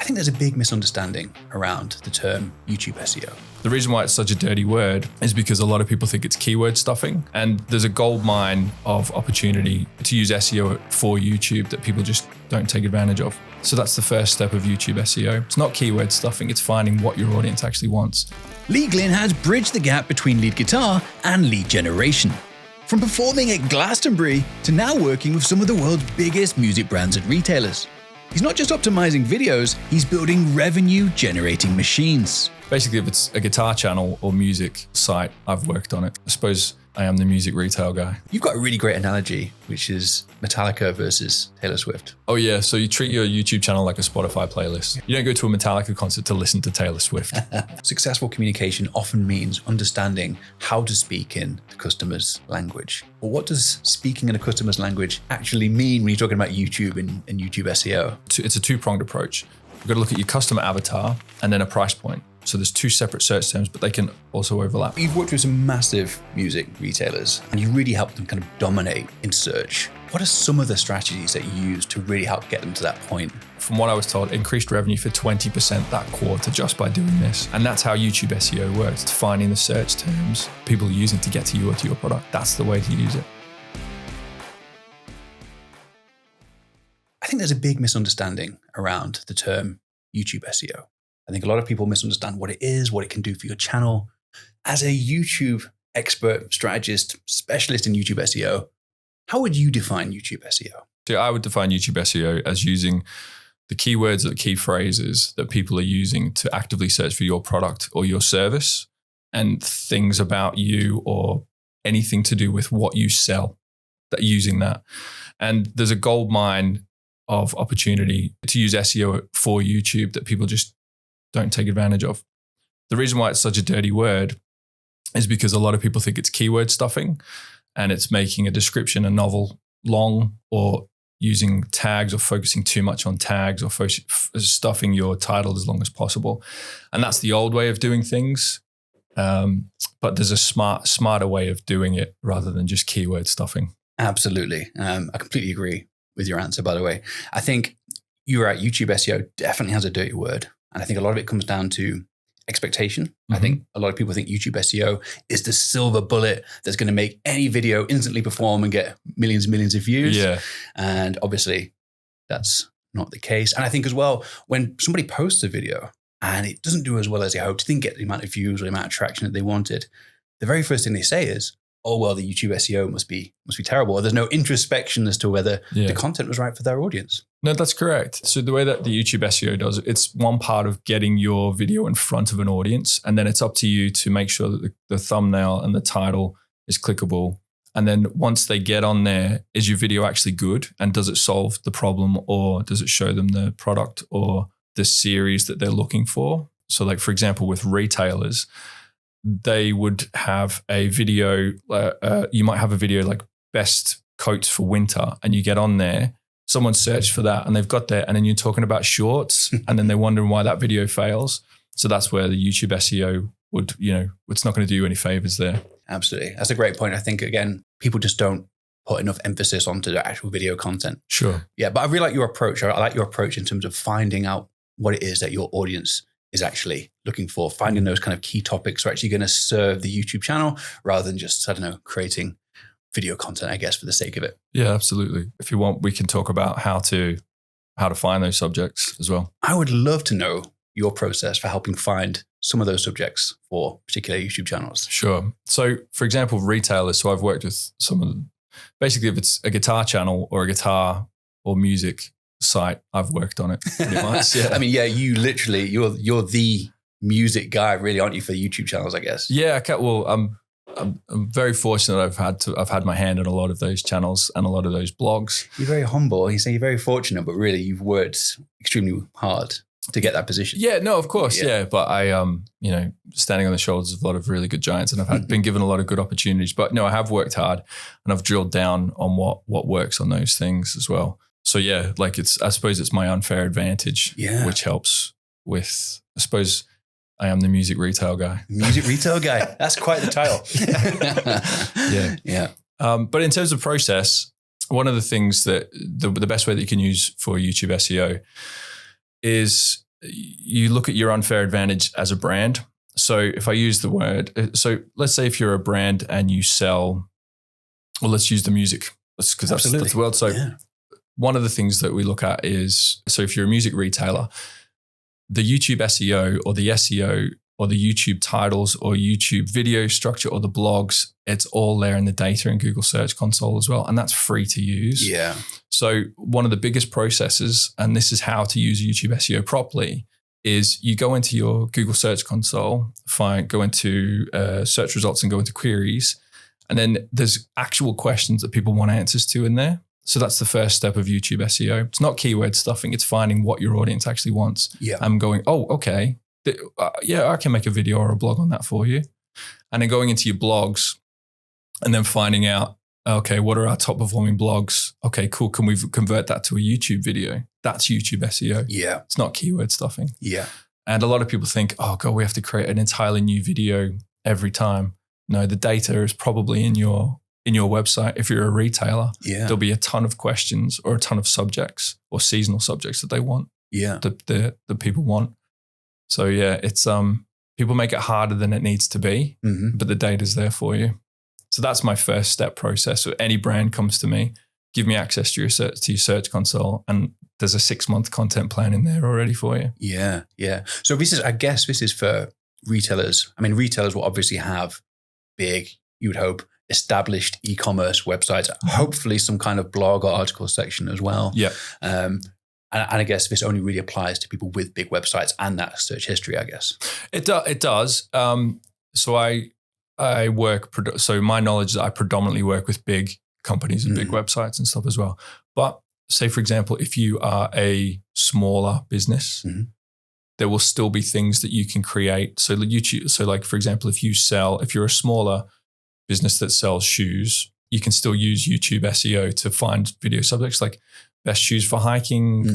think there's a big misunderstanding around the term YouTube SEO. The reason why it's such a dirty word is because a lot of people think it's keyword stuffing, and there's a gold mine of opportunity to use SEO for YouTube that people just don't take advantage of. So that's the first step of YouTube SEO. It's not keyword stuffing, it's finding what your audience actually wants. Lee Glynn has bridged the gap between lead guitar and lead generation. From performing at Glastonbury to now working with some of the world's biggest music brands and retailers. He's not just optimizing videos, he's building revenue-generating machines. Basically, if it's a guitar channel or music site, I've worked on it. I suppose I am the music retail guy. You've got a really great analogy, which is Metallica versus Taylor Swift. Oh yeah, so you treat your YouTube channel like a Spotify playlist. You don't go to a Metallica concert to listen to Taylor Swift. Successful communication often means understanding how to speak in the customer's language. Well, what does speaking in a customer's language actually mean when you're talking about YouTube and YouTube SEO? It's a two-pronged approach. You've got to look at your customer avatar and then a price point. So there's two separate search terms, but they can also overlap. You've worked with some massive music retailers and you really helped them kind of dominate in search. What are some of the strategies that you use to really help get them to that point? From what I was told, increased revenue for 20% that quarter just by doing this. And that's how YouTube SEO works. It's finding the search terms people are using to get to you or to your product. That's the way to use it. I think there's a big misunderstanding around the term YouTube SEO. I think a lot of people misunderstand what it is, what it can do for your channel. As a YouTube expert, strategist, specialist in YouTube SEO, how would you define YouTube SEO? So I would define YouTube SEO as using the keywords or the key phrases that people are using to actively search for your product or your service and things about you or anything to do with what you sell, that using that. And there's a gold mine of opportunity to use SEO for YouTube that people just don't take advantage of. The reason why it's such a dirty word is because a lot of people think it's keyword stuffing and it's making a description, a novel, long, or using tags or focusing too much on tags or stuffing your title as long as possible. And that's the old way of doing things. But there's a smarter way of doing it rather than just keyword stuffing. Absolutely. I completely agree with your answer, by the way. I think you're right. YouTube SEO definitely has a dirty word. And I think a lot of it comes down to expectation. Mm-hmm. I think a lot of people think YouTube SEO is the silver bullet that's going to make any video instantly perform and get millions and millions of views. Yeah. And obviously that's not the case. And I think as well, when somebody posts a video and it doesn't do as well as they hoped, didn't get the amount of views or the amount of traction that they wanted, the very first thing they say is, oh, well, the YouTube SEO must be terrible. Or there's no introspection as to whether the content was right for their audience. No, that's correct. So the way that the YouTube SEO does it, it's one part of getting your video in front of an audience. And then it's up to you to make sure that the thumbnail and the title is clickable. And then once they get on there, is your video actually good? And does it solve the problem or does it show them the product or the series that they're looking for? So like, for example, with retailers, they would have a video, you might have a video like best coats for winter and you get on there, someone searched for that and they've got there and then you're talking about shorts and then they're wondering why that video fails. So that's where the YouTube SEO would, it's not going to do you any favors there. Absolutely. That's a great point. I think, again, people just don't put enough emphasis onto the actual video content. Sure. Yeah, but I really like your approach. I like your approach in terms of finding out what it is that your audience is actually looking for, finding those kind of key topics are actually going to serve the YouTube channel rather than just, creating video content, I guess, for the sake of it. Yeah, absolutely. If you want, we can talk about how to find those subjects as well. I would love to know your process for helping find some of those subjects for particular YouTube channels. Sure. So for example, retailers, so I've worked with some of them. Basically, if it's a guitar channel or a guitar or music site, I've worked on it pretty much. Yeah. I mean, yeah, you literally, you're the music guy, really, aren't you, for YouTube channels, I guess? Yeah. Okay. Well, I'm very fortunate. I've had my hand in a lot of those channels and a lot of those blogs. You're very humble. You say you're very fortunate, but really, you've worked extremely hard to get that position. Yeah. No, of course. Yeah. But I, standing on the shoulders of a lot of really good giants, and I've been given a lot of good opportunities. But no, I have worked hard, and I've drilled down on what works on those things as well. So yeah, like I suppose it's my unfair advantage, which helps with, I suppose I am the music retail guy. Music retail guy. That's quite the title. Yeah. But in terms of process, one of the things that the best way that you can use for YouTube SEO is you look at your unfair advantage as a brand. So if I use the word, so let's say if you're a brand and you sell, well, let's use the music because that's the world. So one of the things that we look at is, so if you're a music retailer, the YouTube SEO or the SEO or the YouTube titles or YouTube video structure or the blogs, it's all there in the data in Google Search Console as well. And that's free to use. Yeah. So one of the biggest processes, and this is how to use YouTube SEO properly, is you go into your Google Search Console, go into search results and go into queries. And then there's actual questions that people want answers to in there. So that's the first step of YouTube SEO. It's not keyword stuffing. It's finding what your audience actually wants. Yeah. I'm going, oh, okay. I can make a video or a blog on that for you. And then going into your blogs and then finding out, okay, what are our top performing blogs? Okay, cool. Can we convert that to a YouTube video? That's YouTube SEO. Yeah. It's not keyword stuffing. Yeah. And a lot of people think, oh God, we have to create an entirely new video every time. No, the data is probably in your website. If you're a retailer, there'll be a ton of questions or a ton of subjects or seasonal subjects that they want. Yeah. The people want. So yeah, it's people make it harder than it needs to be, but the data's there for you. So that's my first step process. So any brand comes to me, give me access to your search console, and there's a 6-month content plan in there already for you. Yeah, yeah. So I guess this is for retailers. I mean, retailers will obviously have big, you would hope, established e-commerce websites, hopefully some kind of blog or article section as well. Yeah. And I guess this only really applies to people with big websites and that search history, I guess. It does. So I work, so my knowledge is I predominantly work with big companies and big websites and stuff as well. But say, for example, if you are a smaller business, there will still be things that you can create. So YouTube, so like, for example, if you're a smaller business that sells shoes, you can still use YouTube SEO to find video subjects like best shoes for hiking,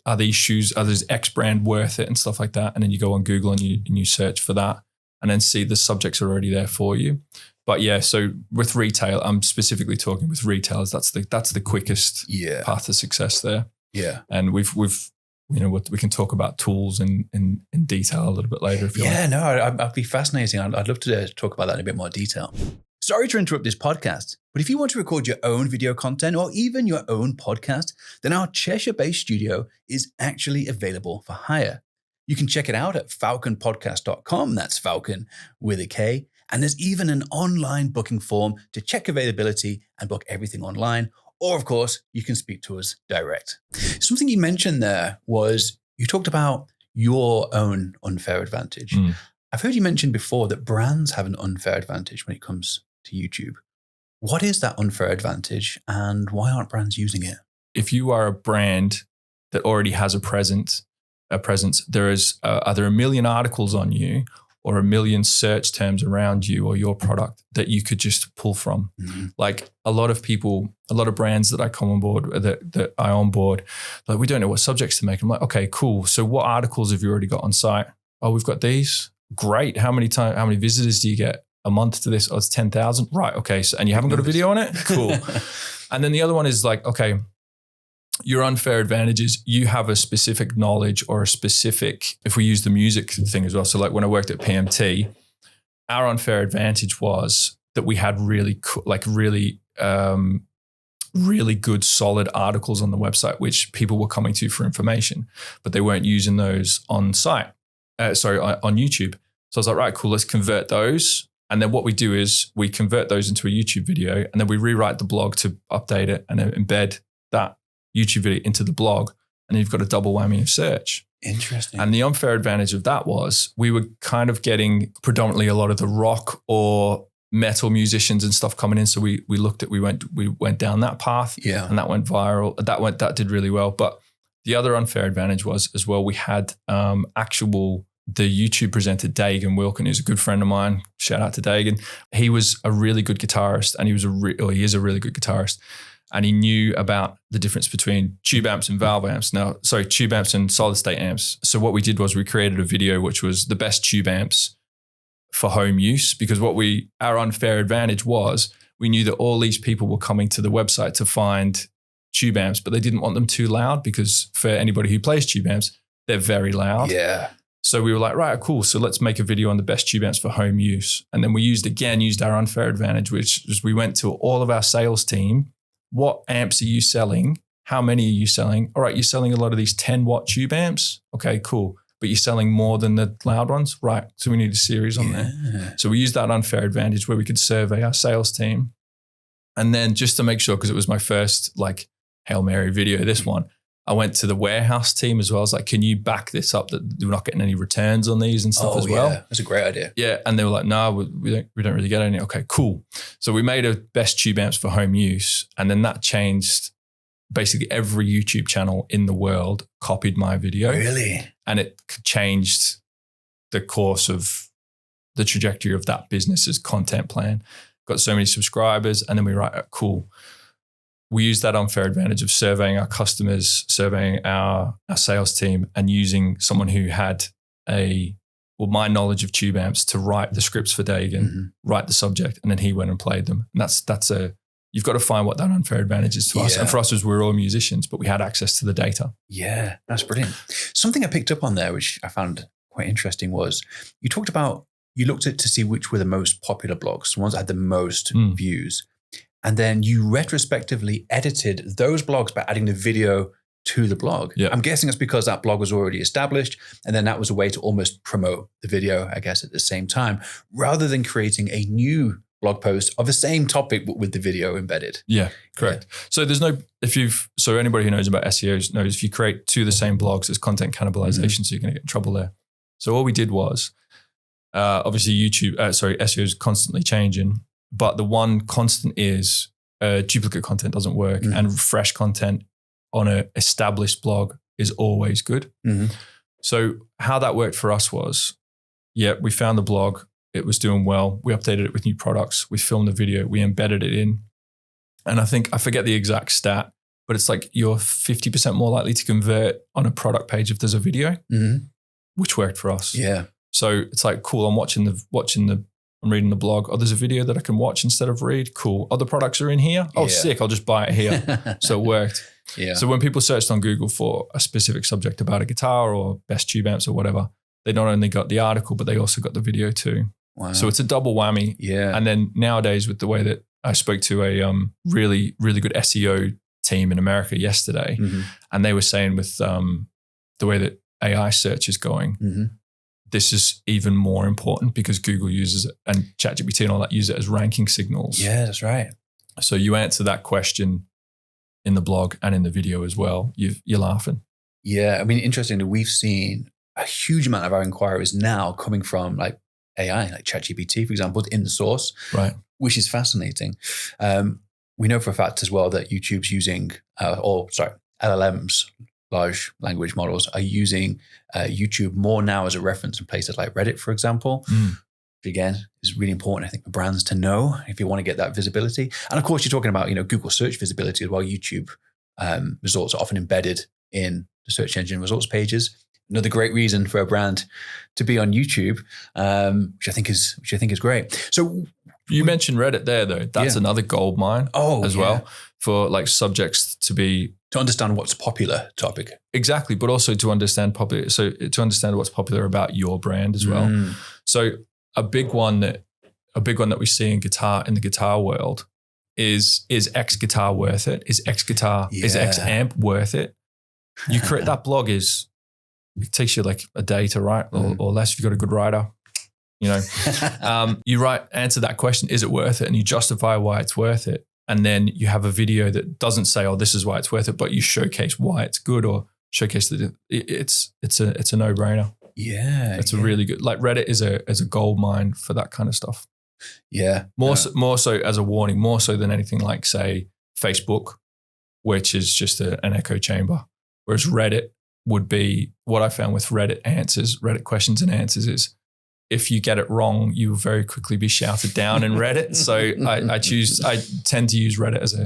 are this X brand worth it and stuff like that. And then you go on Google and you search for that and then see the subjects are already there for you. But yeah, so with retail, I'm specifically talking with retailers. That's the quickest path to success there. Yeah. And we can talk about tools in detail a little bit later if you like. Yeah, no, I'd be fascinating. I'd love to talk about that in a bit more detail. Sorry to interrupt this podcast, but if you want to record your own video content or even your own podcast, then our Cheshire-based studio is actually available for hire. You can check it out at falkonpodcast.com. That's Falcon with a K. And there's even an online booking form to check availability and book everything online. Or, of course, you can speak to us direct. Something you mentioned there was you talked about your own unfair advantage. I've heard you mention before that brands have an unfair advantage when it comes to YouTube. What is that unfair advantage and why aren't brands using it? If you are a brand that already has a presence, there is either a million articles on you or a million search terms around you or your product that you could just pull from. Like a lot of brands that I come on board, that I onboard, like we don't know what subjects to make. I'm like, okay, cool. So what articles have you already got on site? Oh, we've got these. Great. How many visitors do you get a month to this? Oh, it's 10,000. Right. Okay. So, and you haven't got a video on it? Cool. And then the other one is like, okay, your unfair advantage is you have a specific knowledge or a specific, if we use the music thing as well. So like when I worked at PMT, our unfair advantage was that we had really good solid articles on the website, which people were coming to for information, but they weren't using those on site. On YouTube. So I was like, right, cool, let's convert those. And then what we do is we convert those into a YouTube video and then we rewrite the blog to update it and then embed that YouTube video into the blog. And then you've got a double whammy of search. Interesting. And the unfair advantage of that was we were kind of getting predominantly a lot of the rock or metal musicians and stuff coming in. So we went down that path and that went viral. That did really well. But the other unfair advantage was as well, we had the YouTube presenter, Dagan Wilkin, who's a good friend of mine. Shout out to Dagan. He was a really good guitarist and he is a really good guitarist. And he knew about the difference between tube amps and valve amps. Tube amps and solid state amps. So what we did was we created a video, which was the best tube amps for home use, because our unfair advantage was we knew that all these people were coming to the website to find tube amps, but they didn't want them too loud because for anybody who plays tube amps, they're very loud. Yeah. So we were like, right, cool. So let's make a video on the best tube amps for home use. And then we used our unfair advantage, which is we went to all of our sales team. What amps are you selling? How many are you selling? All right, you're selling a lot of these 10-watt tube amps. Okay, cool. But you're selling more than the loud ones? Right. So we need a series on there. So we used that unfair advantage where we could survey our sales team. And then just to make sure, because it was my first like Hail Mary video, this one, I went to the warehouse team as well. I was like, can you back this up that we're not getting any returns on these and stuff as well? That's a great idea. Yeah. And they were like, no, we don't really get any. Okay, cool. So we made a best tube amps for home use. And then that changed. Basically every YouTube channel in the world copied my video. Really? And it changed the course of the trajectory of that business's content plan. Got so many subscribers. And then we were like, cool. We used that unfair advantage of surveying our customers, surveying our sales team, and using someone who had my knowledge of tube amps to write the scripts for Dagan, write the subject, and then he went and played them. And you've got to find what that unfair advantage is to us. And for us, we're all musicians, but we had access to the data. Yeah, that's brilliant. Something I picked up on there, which I found quite interesting, was you looked at to see which were the most popular blogs, the ones that had the most views. And then you retrospectively edited those blogs by adding the video to the blog. Yeah. I'm guessing it's because that blog was already established. And then that was a way to almost promote the video, I guess, at the same time, rather than creating a new blog post of the same topic but with the video embedded. Yeah, correct. Yeah. So anybody who knows about SEO knows if you create two of the same blogs, there's content cannibalization, so you're going to get in trouble there. So all we did was, obviously SEO is constantly changing, but the one constant is duplicate content doesn't work, and fresh content on an established blog is always good. So how that worked for us was, we found the blog. It was doing well. We updated it with new products. We filmed the video. We embedded it in. And I forget the exact stat, but it's like you're 50% more likely to convert on a product page if there's a video, which worked for us. Yeah. So it's like, cool, I'm reading the blog. Oh, there's a video that I can watch instead of read. Cool. Other products are in here. Oh, sick. I'll just buy it here. So it worked. Yeah. So when people searched on Google for a specific subject about a guitar or best tube amps or whatever, they not only got the article, but they also got the video too. Wow. So it's a double whammy. Yeah. And then nowadays, with the way that I spoke to a really, really good SEO team in America yesterday, and they were saying with the way that AI search is going, this is even more important because Google uses it and ChatGPT and all that use it as ranking signals. Yeah, that's right. So you answer that question in the blog and in the video as well. You're laughing. Yeah. I mean, interestingly, we've seen a huge amount of our inquiries now coming from like AI, like ChatGPT, for example, in the source, right? Which is fascinating. We know for a fact as well that YouTube's using, LLMs, large language models, are using YouTube more now as a reference in places like Reddit, for example. Which again, is really important, I think, for brands to know if you want to get that visibility. And of course, you're talking about, Google search visibility as well. YouTube results are often embedded in the search engine results pages. Another great reason for a brand to be on YouTube, which I think is great. So you mentioned Reddit there, though. That's another gold mine as well for like subjects to understand what's popular topic. Exactly, but also to understand what's popular about your brand as well. So a big one that we see in the guitar world is X guitar worth it? Is X guitar is X amp worth it? You create that blog it takes you like a day to write or less if you've got a good writer. You answer that question, is it worth it? And you justify why it's worth it. And then you have a video that doesn't say, oh, this is why it's worth it, but you showcase why it's good or showcase that it's a no-brainer. Yeah. It's a really good, like Reddit is a gold mine for that kind of stuff. Yeah. More so as a warning, more so than anything like, say, Facebook, which is just an echo chamber. Whereas Reddit would be, what I found with Reddit questions and answers is, if you get it wrong, you will very quickly be shouted down in Reddit. So I tend to use Reddit as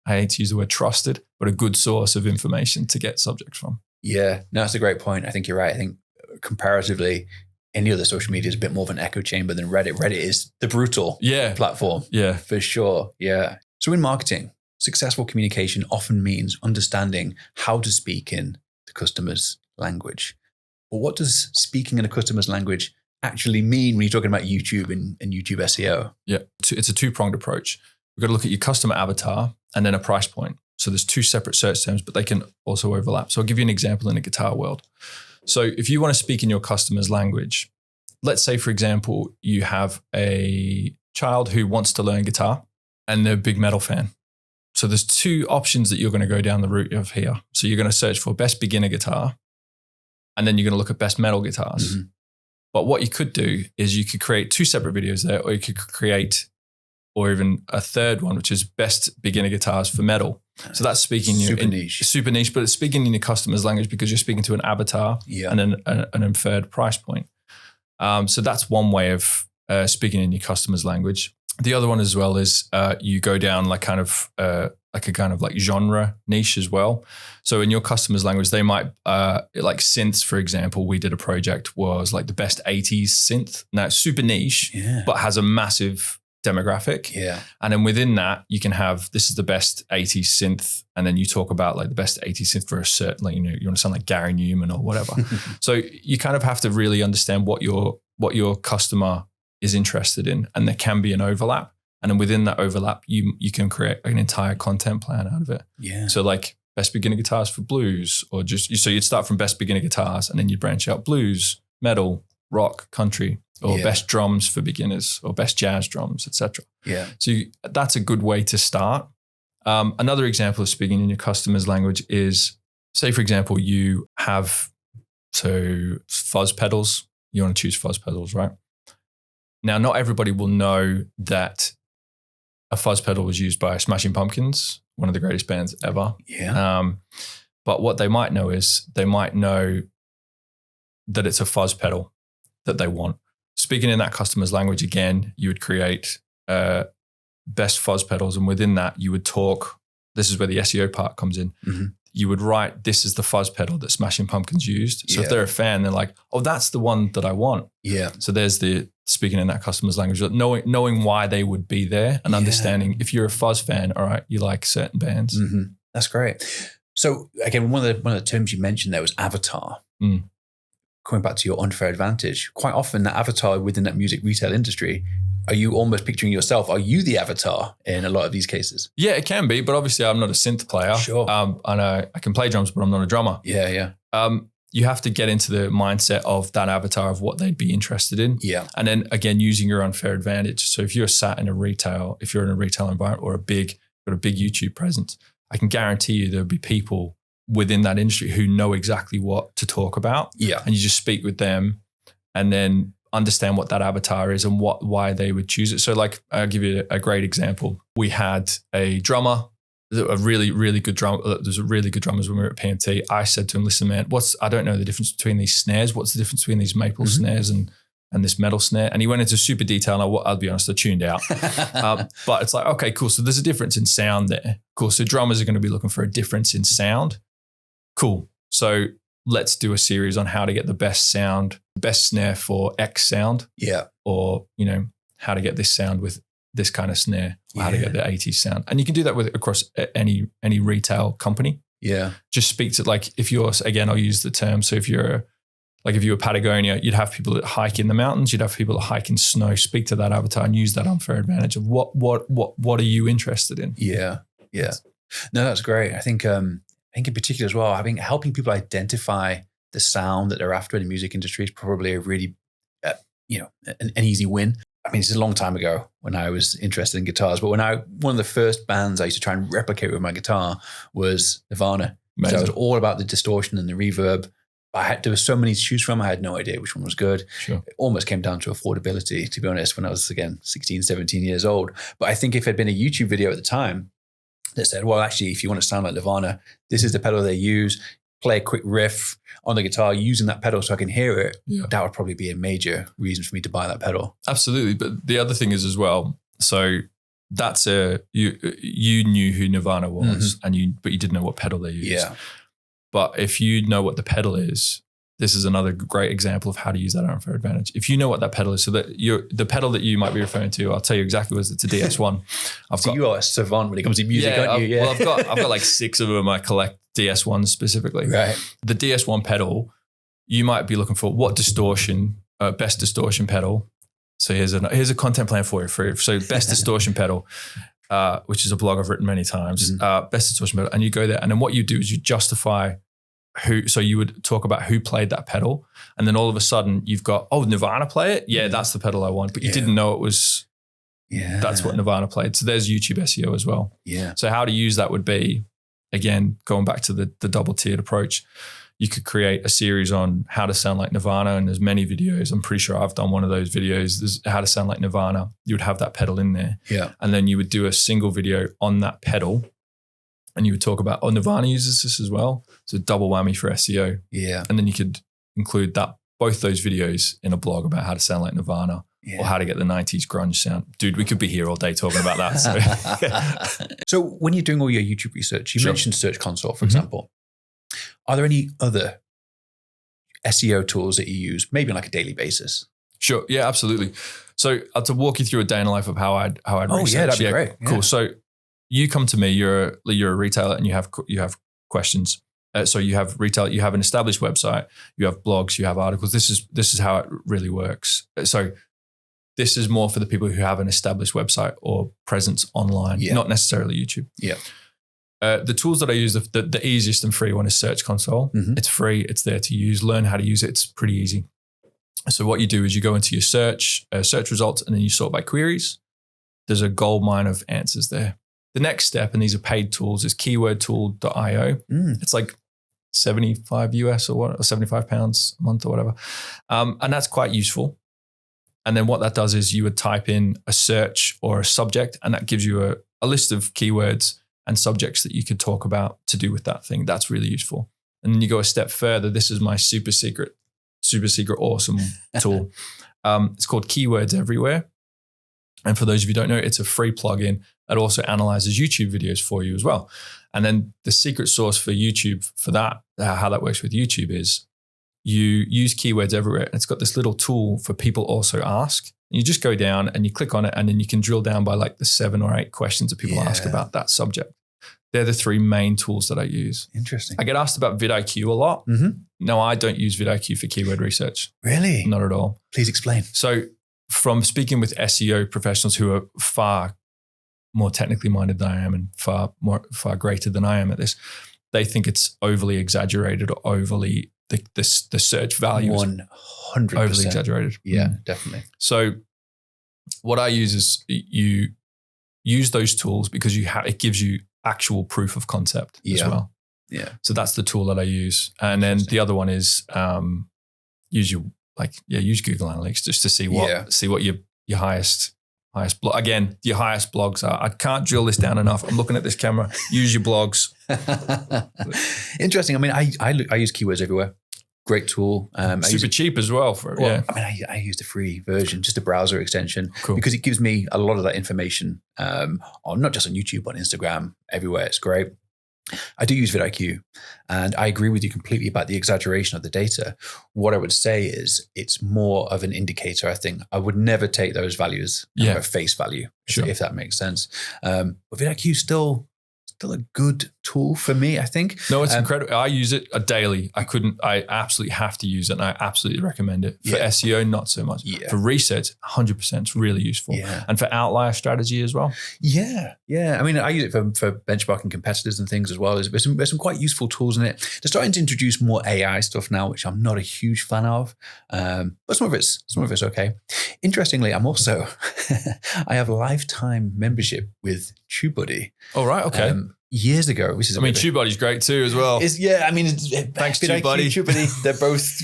I hate to use the word trusted, but a good source of information to get subjects from. Yeah, no, that's a great point. I think you're right. I think comparatively, any other social media is a bit more of an echo chamber than Reddit. Reddit is the brutal platform. Yeah, for sure. Yeah. So in marketing, successful communication often means understanding how to speak in the customer's language. But what does speaking in a customer's language actually mean when you're talking about YouTube and YouTube SEO? Yeah, it's a two-pronged approach. We've got to look at your customer avatar and then a price point. So there's two separate search terms, but they can also overlap. So I'll give you an example in the guitar world. So if you want to speak in your customer's language, let's say, for example, you have a child who wants to learn guitar and they're a big metal fan. So there's two options that you're going to go down the route of here. So you're going to search for best beginner guitar, and then you're going to look at best metal guitars. Mm-hmm. But what you could do is you could create two separate videos there, or you could create, or even a third one, which is best beginner guitars for metal. So that's speaking super niche, but it's speaking in your customer's language because you're speaking to an avatar and an inferred price point. So that's one way of speaking in your customer's language. The other one as well is you go down like a genre niche as well. So in your customer's language, they might like synths, for example. We did a project was like the best 80s synth. Now it's super niche, but has a massive demographic. Yeah. And then within that, you can have, this is the best 80s synth. And then you talk about like the best 80s synth for a certain, like, you want to sound like Gary Newman or whatever. So you kind of have to really understand what your customer is interested in. And there can be an overlap. And then within that overlap, you can create an entire content plan out of it. Yeah. So like best beginner guitars for blues, or so you'd start from best beginner guitars and then you'd branch out blues, metal, rock, country, or best drums for beginners, or best jazz drums, etc. Yeah. So that's a good way to start. Another example of speaking in your customer's language is, say, for example, you have fuzz pedals. You want to choose fuzz pedals, right? Now, not everybody will know that a fuzz pedal was used by Smashing Pumpkins, one of the greatest bands ever. Yeah. But what they might know is they might know that it's a fuzz pedal that they want. Speaking in that customer's language, again, you would create best fuzz pedals. And within that, you would talk, this is where the SEO part comes in. Mm-hmm. You would write, this is the fuzz pedal that Smashing Pumpkins used. So if they're a fan, they're like, oh, that's the one that I want. Yeah. So there's the speaking in that customer's language, knowing why they would be there and understanding if you're a fuzz fan, all right, you like certain bands. Mm-hmm. That's great. So again, one of the terms you mentioned there was avatar. Mm. Coming back to your unfair advantage, quite often that avatar within that music retail industry, are you almost picturing yourself? Are you the avatar in a lot of these cases? Yeah, it can be, but obviously I'm not a synth player. Sure. And I can play drums, but I'm not a drummer. Yeah. You have to get into the mindset of that avatar of what they'd be interested in. Yeah. And then again, using your unfair advantage. So if you're sat in if you're in a retail environment or got a big YouTube presence, I can guarantee you there'll be people within that industry who know exactly what to talk about. Yeah. And you just speak with them and then understand what that avatar is and why they would choose it. So like, I'll give you a great example. We had a drummer, a really, really good drummer. There's a really good drummers when we were at PMT. I said to him, listen, man, I don't know the difference between these snares. What's the difference between these maple snares and this metal snare? And he went into super detail. And I'll be honest, I tuned out. But it's like, okay, cool. So there's a difference in sound there. Cool. So drummers are going to be looking for a difference in sound. Cool. So let's do a series on how to get the best sound, the best snare for X sound. Yeah. Or, how to get this sound with this kind of snare, or how to get the 80s sound. And you can do that across any retail company. Yeah. Just speak to, like, if you're, again, I'll use the term. So if you were Patagonia, you'd have people that hike in the mountains, you'd have people that hike in snow, speak to that avatar and use that unfair advantage of what are you interested in? Yeah. Yeah. No, that's great. I think in particular as well, helping people identify the sound that they're after in the music industry is probably a really, an easy win. I mean, this is a long time ago when I was interested in guitars, but one of the first bands I used to try and replicate with my guitar was Nirvana. Amazing. So it was all about the distortion and the reverb. There were so many to choose from. I had no idea which one was good. Sure. It almost came down to affordability, to be honest, when I was, again, 16, 17 years old. But I think if it had been a YouTube video at the time that said, well, actually, if you want to sound like Nirvana, this is the pedal they use, play a quick riff on the guitar using that pedal so I can hear it, that would probably be a major reason for me to buy that pedal. Absolutely. But the other thing is as well, so that's you knew who Nirvana was, but you didn't know what pedal they used. Yeah. But if you know what the pedal is, this is another great example of how to use that unfair advantage. If you know what that pedal is, so that the pedal that you might be referring to, I'll tell you exactly what it is. It's a DS1. You are a savant when it comes to music, aren't you? Well, I've got like 6 of them. I collect DS1 specifically. Right. The DS1 pedal, you might be looking for what distortion, best distortion pedal. So here's a content plan for you. So best distortion pedal, which is a blog I've written many times, best distortion pedal. And you go there. And then what you do is you justify so you would talk about who played that pedal. And then all of a sudden you've got, Nirvana play it? Yeah, that's the pedal I want. But you didn't know it was, that's what Nirvana played. So there's YouTube SEO as well. Yeah. So how to use that would be, again, going back to the double tiered approach, you could create a series on how to sound like Nirvana, and there's many videos. I'm pretty sure I've done one of those videos. There's how to sound like Nirvana. You would have that pedal in there. Yeah. And then you would do a single video on that pedal, and you would talk about, Nirvana uses this as well. So double whammy for SEO. Yeah. And then you could include both those videos in a blog about how to sound like Nirvana or how to get the 90s grunge sound. Dude, we could be here all day talking about that. So, so when you're doing all your YouTube research, you mentioned Search Console, for example. Are there any other SEO tools that you use, maybe on like a daily basis? Sure. Yeah, absolutely. So to walk you through a day in the life of how I'd research. Yeah, that'd be great. Yeah. Cool. So you come to me, you're a retailer, and you have questions. So you have retail, you have an established website, you have blogs, you have articles. This is how it really works. So this is more for the people who have an established website or presence online, not necessarily YouTube. Yeah. The tools that I use, the easiest and free one is Search Console. It's free. It's there to use. Learn how to use it. It's pretty easy. So what you do is you go into your search results, and then you sort by queries. There's a goldmine of answers there. The next step, and these are paid tools, is keywordtool.io. It's like $75 US or £75 a month or whatever. And that's quite useful. And then what that does is you would type in a search or a subject, and that gives you a list of keywords and subjects that you could talk about to do with that thing. That's really useful. And then you go a step further. This is my super secret awesome tool. It's called Keywords Everywhere. And for those of you who don't know, it's a free plugin that also analyzes YouTube videos for you as well. And then the secret sauce for YouTube for that, how that works with YouTube is you use Keywords Everywhere. And it's got this little tool for people also ask. And you just go down and you click on it, and then you can drill down by like the 7 or 8 questions that people ask about that subject. They're the 3 main tools that I use. Interesting. I get asked about vidIQ a lot. No, I don't use vidIQ for keyword research. Really? Not at all. Please explain. So from speaking with SEO professionals who are far more technically minded than I am and far greater than I am at this, they think it's overly exaggerated or overly the search value 100% overly exaggerated. Yeah, definitely. So what I use is you use those tools because it gives you actual proof of concept as well. Yeah. So that's the tool that I use. And then the other one is use Google Analytics just to see what your highest blog. Again, your highest blogs are. I can't drill this down enough. I'm looking at this camera. Use your blogs. Interesting. I mean, I use Keywords Everywhere. Great tool. Super cheap as well. I use the free version, just a browser extension, because it gives me a lot of that information on not just on YouTube, but on Instagram, everywhere. It's great. I do use vidIQ, and I agree with you completely about the exaggeration of the data. What I would say is it's more of an indicator, I think. I would never take those values at face value, if that makes sense. But vidIQ is still a good tool for me, I think. No, it's incredible. I use it daily. I absolutely have to use it, and I absolutely recommend it. For SEO, not so much. Yeah. For research, 100%, it's really useful. Yeah. And for outlier strategy as well. Yeah. I mean, I use it for benchmarking competitors and things as well. There's some quite useful tools in it. They're starting to introduce more AI stuff now, which I'm not a huge fan of. But some of it's okay. Interestingly, I'm also, I have a lifetime membership with TubeBuddy. Oh, right. Okay. Years ago, TubeBuddy's great too as well. Thanks, TubeBuddy. TubeBuddy, they're both,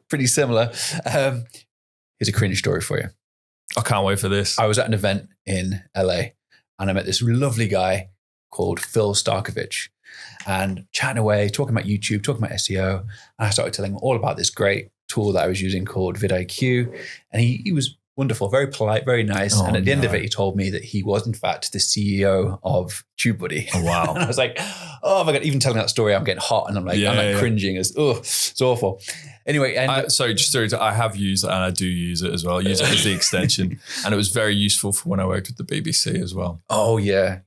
pretty similar. Here's a cringe story for you. I can't wait for this. I was at an event in LA, and I met this lovely guy called Phil Starkovich, and chatting away, talking about YouTube, talking about SEO, and I started telling him all about this great tool that I was using called vidIQ, and he was Wonderful, very polite, very nice. Oh, and at the end of it, he told me that he was, in fact, the CEO of TubeBuddy. Oh, wow. And I was like, oh my God, even telling that story, I'm getting hot and I'm like cringing. It's awful. Anyway. And I have used it and I do use it as well. I use it as the extension. And it was very useful for when I worked with the BBC as well. Oh, yeah.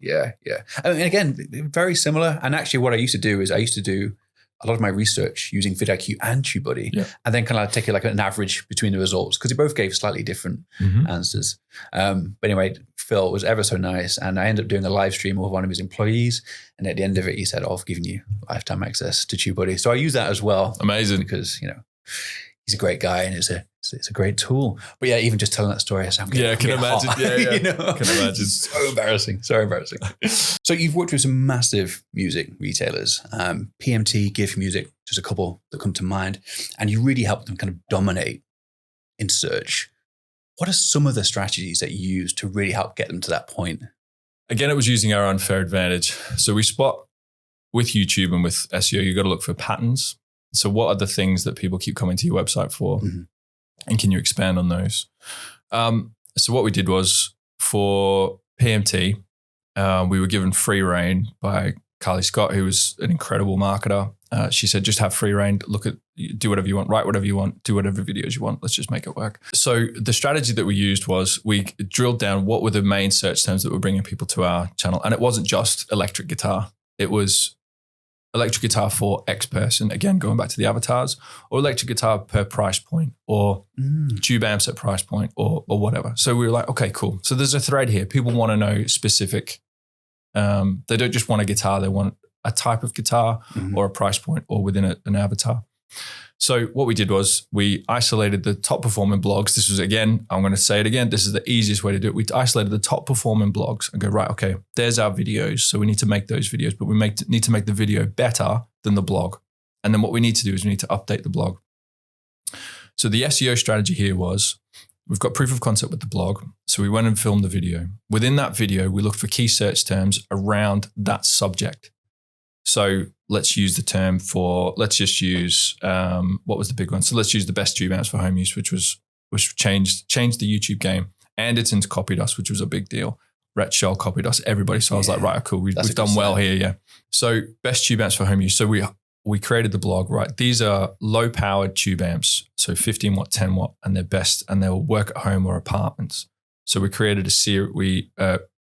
I mean, again, very similar. And actually what I used to do is I used to do a lot of my research using vidIQ and TubeBuddy, and then kind of take it like an average between the results because they both gave slightly different answers. But anyway, Phil was ever so nice, and I ended up doing a live stream with one of his employees, and at the end of it, he said, "I've given you lifetime access to TubeBuddy." So I use that as well. Amazing, because he's a great guy and it's a great tool. But yeah, even just telling that story, I can imagine. Hot. Can imagine. So embarrassing. So you've worked with some massive music retailers, PMT, GIF Music, just a couple that come to mind, and you really helped them kind of dominate in search. What are some of the strategies that you use to really help get them to that point? Again, it was using our unfair advantage. So we spot with YouTube and with SEO, you got to look for patterns. So what are the things that people keep coming to your website for? And can you expand on those? So what we did was for PMT, we were given free reign by Carly Scott, who was an incredible marketer. She said, just have free reign, do whatever you want, write whatever you want, do whatever videos you want. Let's just make it work. So the strategy that we used was we drilled down what were the main search terms that were bringing people to our channel. And it wasn't just electric guitar. It was electric guitar for X person, again, going back to the avatars, or electric guitar per price point, or tube amps at price point, or whatever. So we were like, okay, cool. So there's a thread here. People want to know specific. They don't just want a guitar. They want a type of guitar or a price point or within an avatar. So what we did was we isolated the top performing blogs. This was, again, I'm going to say it again. This is the easiest way to do it. We isolated the top performing blogs and go, right, okay, there's our videos. So we need to make those videos, but we need to make the video better than the blog. And then what we need to do is we need to update the blog. So the SEO strategy here was we've got proof of concept with the blog. So we went and filmed the video. Within that video, we looked for key search terms around that subject. So let's use the term let's just use, what was the big one? So let's use the best tube amps for home use, which changed the YouTube game. Anderton's copied us, which was a big deal. Rhett Scholl copied us, everybody. So I was like, right, cool. We've done well here. Yeah. So best tube amps for home use. So we created the blog, right? These are low powered tube amps. So 15 watt, 10 watt, and they're best, and they'll work at home or apartments. So we created a series, we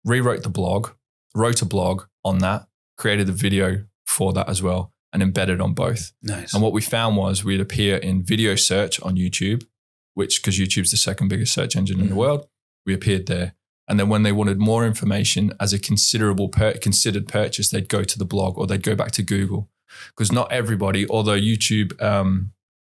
rewrote the blog, wrote a blog on that, created the video for that as well, and embedded on both. Nice. And what we found was we'd appear in video search on YouTube, because YouTube's the second biggest search engine in the world. We appeared there. And then when they wanted more information as a considered purchase, they'd go to the blog or they'd go back to Google. Because not everybody, although YouTube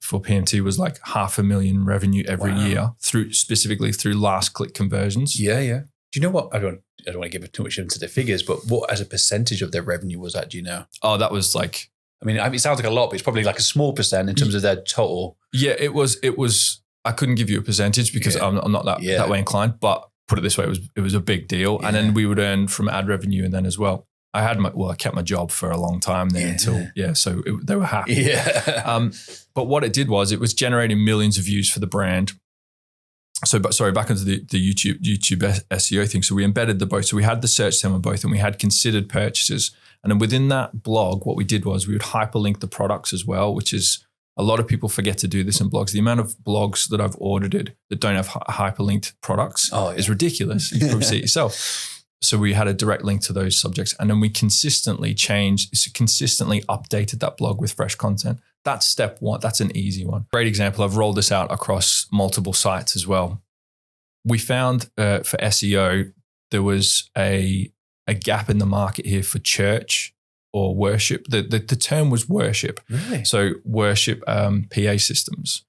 for PMT was like 500,000 revenue every year specifically through last click conversions. Yeah. Do you know what? I don't want to give too much into the figures, but what as a percentage of their revenue was that? Do you know? Oh, that was like, I mean, it sounds like a lot, but it's probably like a small percent in terms of their total. Yeah, it was. I couldn't give you a percentage because I'm not that way inclined. But put it this way, it was a big deal, and then we would earn from ad revenue, and then as well. I kept my job for a long time there so they were happy. Yeah. But what it did was it was generating millions of views for the brand. So, back into the YouTube SEO thing. So we embedded the both. So we had the search term on both, and we had considered purchases. And then within that blog, what we did was we would hyperlink the products as well, which is a lot of people forget to do this in blogs. The amount of blogs that I've audited that don't have hyperlinked products is ridiculous. You can probably see it yourself. So we had a direct link to those subjects, and then we consistently updated that blog with fresh content. That's step one. That's an easy one. Great example. I've rolled this out across multiple sites as well. We found for SEO, there was a gap in the market here for church or worship. The term was worship. Really? So worship PA systems.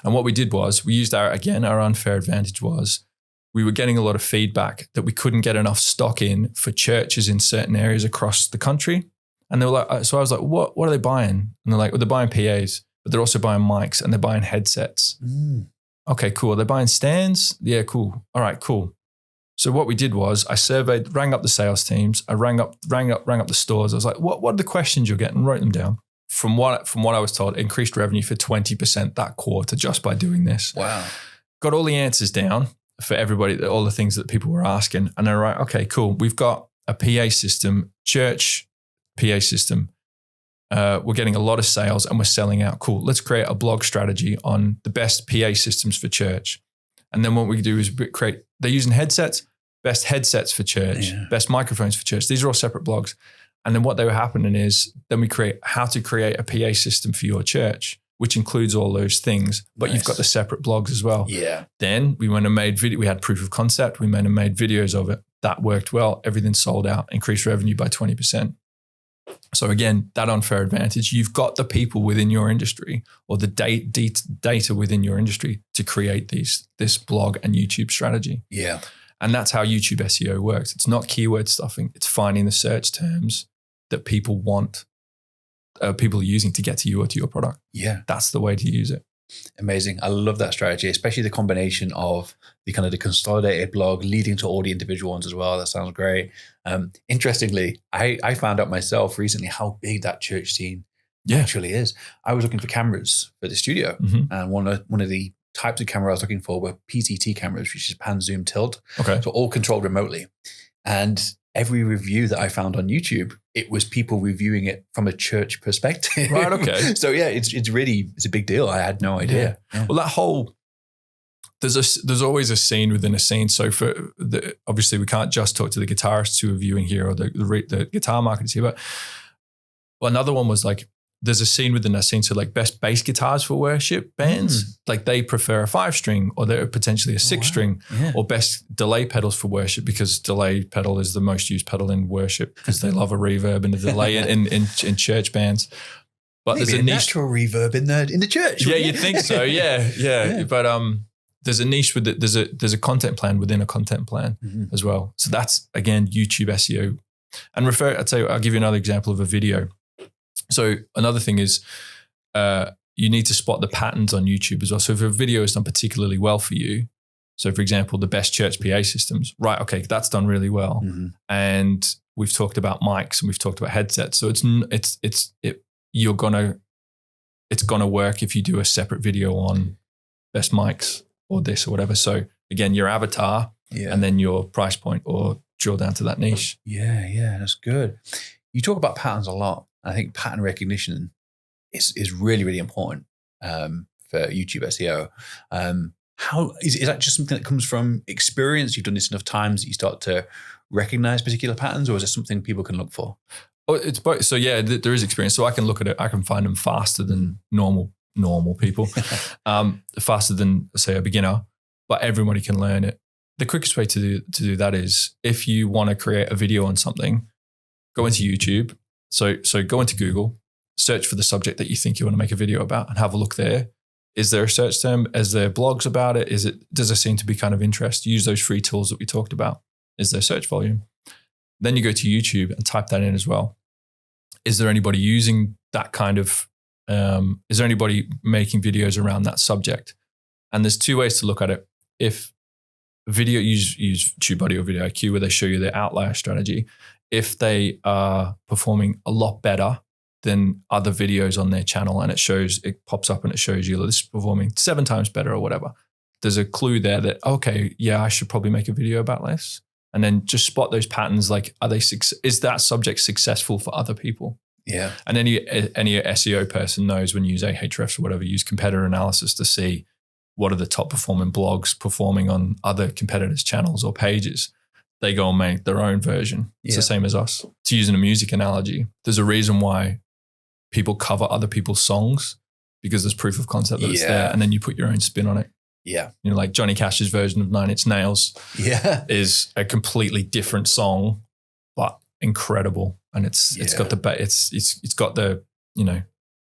And what we did was we used our unfair advantage was we were getting a lot of feedback that we couldn't get enough stock in for churches in certain areas across the country. And they were like, so I was like, what are they buying? And they're like, well, they're buying PAs, but they're also buying mics and they're buying headsets. Okay, cool. They're buying stands? Yeah, cool. All right, cool. So what we did was I rang up the sales teams. I rang up the stores. I was like, what are the questions you're getting? Wrote them down. From what I was told, increased revenue for 20% that quarter just by doing this. Wow. Got all the answers down. for everybody, all the things that people were asking. And they're like, okay, cool. We've got a PA system, church PA system. We're getting a lot of sales and we're selling out. Cool. Let's create a blog strategy on the best PA systems for church. And then what we do is they're using headsets, best headsets for church, best microphones for church. These are all separate blogs. And then what they were happening is then we create how to create a PA system for your church, which includes all those things, but you've got the separate blogs as well. Yeah. Then we went and made video. We had proof of concept. We went and made videos of it. That worked well. Everything sold out, increased revenue by 20%. So again, that unfair advantage, you've got the people within your industry or the data within your industry to create this blog and YouTube strategy. Yeah. And that's how YouTube SEO works. It's not keyword stuffing. It's finding the search terms that people want, people are using to get to you or to your product. Yeah. That's the way to use it. Amazing. I love that strategy, especially the combination of the kind of the consolidated blog leading to all the individual ones as well. That sounds great. Interestingly, I found out myself recently how big that church scene actually is. I was looking for cameras for the studio, and one of the types of camera I was looking for were PCT cameras, which is pan, zoom, tilt. Okay. So all controlled remotely. And every review that I found on YouTube, it was people reviewing it from a church perspective. Right. Okay. So yeah, it's a big deal. I had no idea. Yeah. Well, that whole, there's always a scene within a scene. So obviously we can't just talk to the guitarists who are viewing here or the guitar marketers here, but another one was like, there's a scene within that scene. So like best bass guitars for worship bands, like they prefer a 5-string or they're potentially a 6-string or best delay pedals for worship because delay pedal is the most used pedal in worship because they love a reverb and a delay in church bands. But maybe there's a niche natural reverb in the church. Yeah, you'd think so. Yeah. But there's a niche with it. There's a content plan within a content plan as well. So that's again YouTube SEO. And I'll give you another example of a video. So another thing is you need to spot the patterns on YouTube as well. So if a video is done particularly well for you, so for example, the best church PA systems, right? Okay, that's done really well. And we've talked about mics and we've talked about headsets. So it's gonna work if you do a separate video on best mics or this or whatever. So again, your avatar and then your price point or drill down to that niche. Yeah, that's good. You talk about patterns a lot. I think pattern recognition is really, really important for YouTube SEO. How is that just something that comes from experience? You've done this enough times that you start to recognize particular patterns, or is it something people can look for? Oh, it's both. So yeah, there is experience. So I can look at it. I can find them faster than normal people, faster than say a beginner. But everybody can learn it. The quickest way to do that is if you want to create a video on something, go into YouTube. So go into Google, search for the subject that you think you want to make a video about and have a look there. Is there a search term? Is there blogs about it? Does there seem to be kind of interest? Use those free tools that we talked about. Is there search volume? Then you go to YouTube and type that in as well. Is there anybody using that kind of, is there anybody making videos around that subject? And there's two ways to look at it. If video, use TubeBuddy or Video IQ where they show you their outlier strategy. If they are performing a lot better than other videos on their channel and it pops up and it shows you this is performing 7 times better or whatever, there's a clue there that, okay, yeah, I should probably make a video about this. And then just spot those patterns. Like, is that subject successful for other people? Yeah. And any SEO person knows when you use Ahrefs or whatever, use competitor analysis to see what are the top performing blogs performing on other competitors' channels or pages. They go and make their own version. It's the same as us. To use a music analogy, there's a reason why people cover other people's songs because there's proof of concept that it's there, and then you put your own spin on it. Yeah. You know, like Johnny Cash's version of 9 Inch Nails is a completely different song, but incredible. And it's got the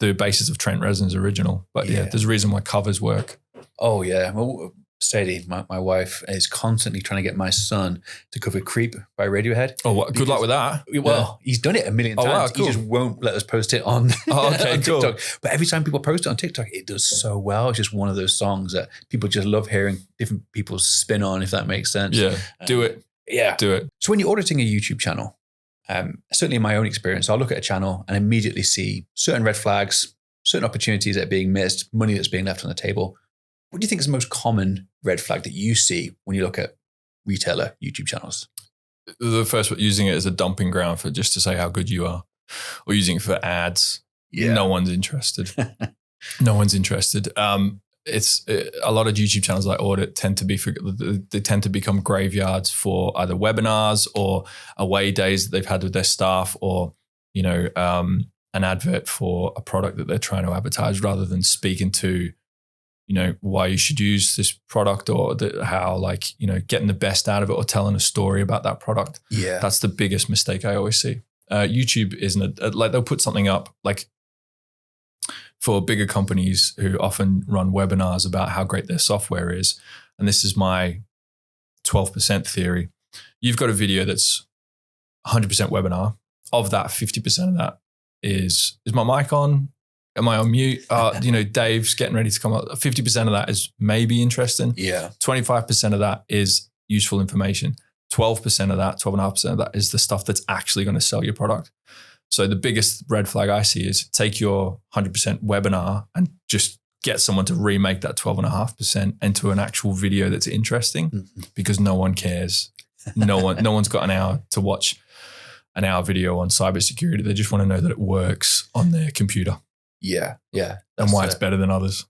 the basis of Trent Reznor's original. But there's a reason why covers work. Oh yeah. Well, Sadie, my wife, is constantly trying to get my son to cover Creep by Radiohead. Oh, good luck with that. Well, he's done it a million times. Wow, cool. He just won't let us post it on, on TikTok. Cool. But every time people post it on TikTok, it does so well. It's just one of those songs that people just love hearing different people's spin on, if that makes sense. Yeah, do it. Yeah. Do it. So when you're auditing a YouTube channel, certainly in my own experience, I'll look at a channel and immediately see certain red flags, certain opportunities that are being missed, money that's being left on the table. What do you think is the most common red flag that you see when you look at retailer YouTube channels? The first one, using it as a dumping ground for just to say how good you are, or using it for ads. Yeah. No one's interested. No one's interested. It's a lot of YouTube channels like Audit tend to become graveyards for either webinars or away days that they've had with their staff, or an advert for a product that they're trying to advertise, rather than speaking to why you should use this product, or how getting the best out of it, or telling a story about that product. Yeah, that's the biggest mistake I always see. YouTube isn't they'll put something up for bigger companies who often run webinars about how great their software is. And this is my 12% theory. You've got a video that's 100% webinar. Of that, 50% of that is my mic on? Am I on mute? Dave's getting ready to come up. 50% of that is maybe interesting. Yeah. 25% of that is useful information. 12% of that, 12.5% of that is the stuff that's actually going to sell your product. So the biggest red flag I see is take your 100% webinar and just get someone to remake that 12.5% into an actual video that's interesting, because no one cares. No one's got an hour to watch an hour video on cybersecurity. They just want to know that it works on their computer. Yeah. And why it's better than others.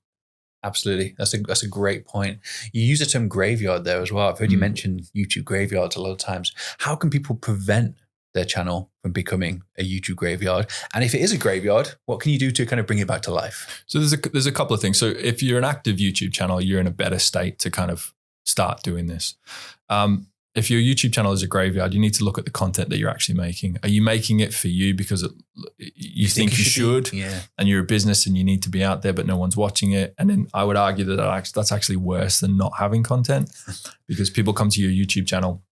Absolutely. That's a great point. You use the term graveyard there as well. I've heard you mention YouTube graveyards a lot of times. How can people prevent their channel from becoming a YouTube graveyard? And if it is a graveyard, what can you do to kind of bring it back to life? So there's a couple of things. So if you're an active YouTube channel, you're in a better state to kind of start doing this. If your YouTube channel is a graveyard, you need to look at the content that you're actually making. Are you making it for you because you think you should? Yeah. And you're a business and you need to be out there, but no one's watching it. And then I would argue that that's actually worse than not having content, because people come to your YouTube channel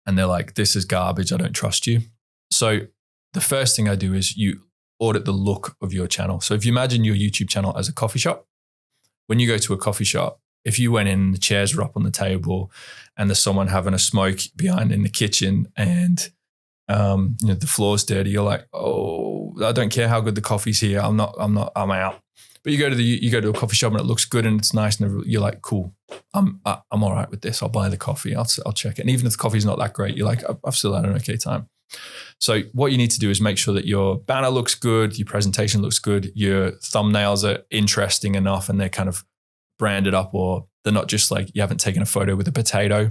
and they're like, this is garbage, I don't trust you. So the first thing I do is you audit the look of your channel. So if you imagine your YouTube channel as a coffee shop, when you go to a coffee shop, if you went in, the chairs were up on the table and there's someone having a smoke behind in the kitchen and the floor's dirty, you're like, oh, I don't care how good the coffee's here. I'm out. But you go to a coffee shop and it looks good and it's nice and you're like, cool, I'm all right with this. I'll buy the coffee. I'll check it. And even if the coffee's not that great, you're like, I've still had an okay time. So what you need to do is make sure that your banner looks good, your presentation looks good, your thumbnails are interesting enough and they're kind of branded up, or they're not just like you haven't taken a photo with a potato.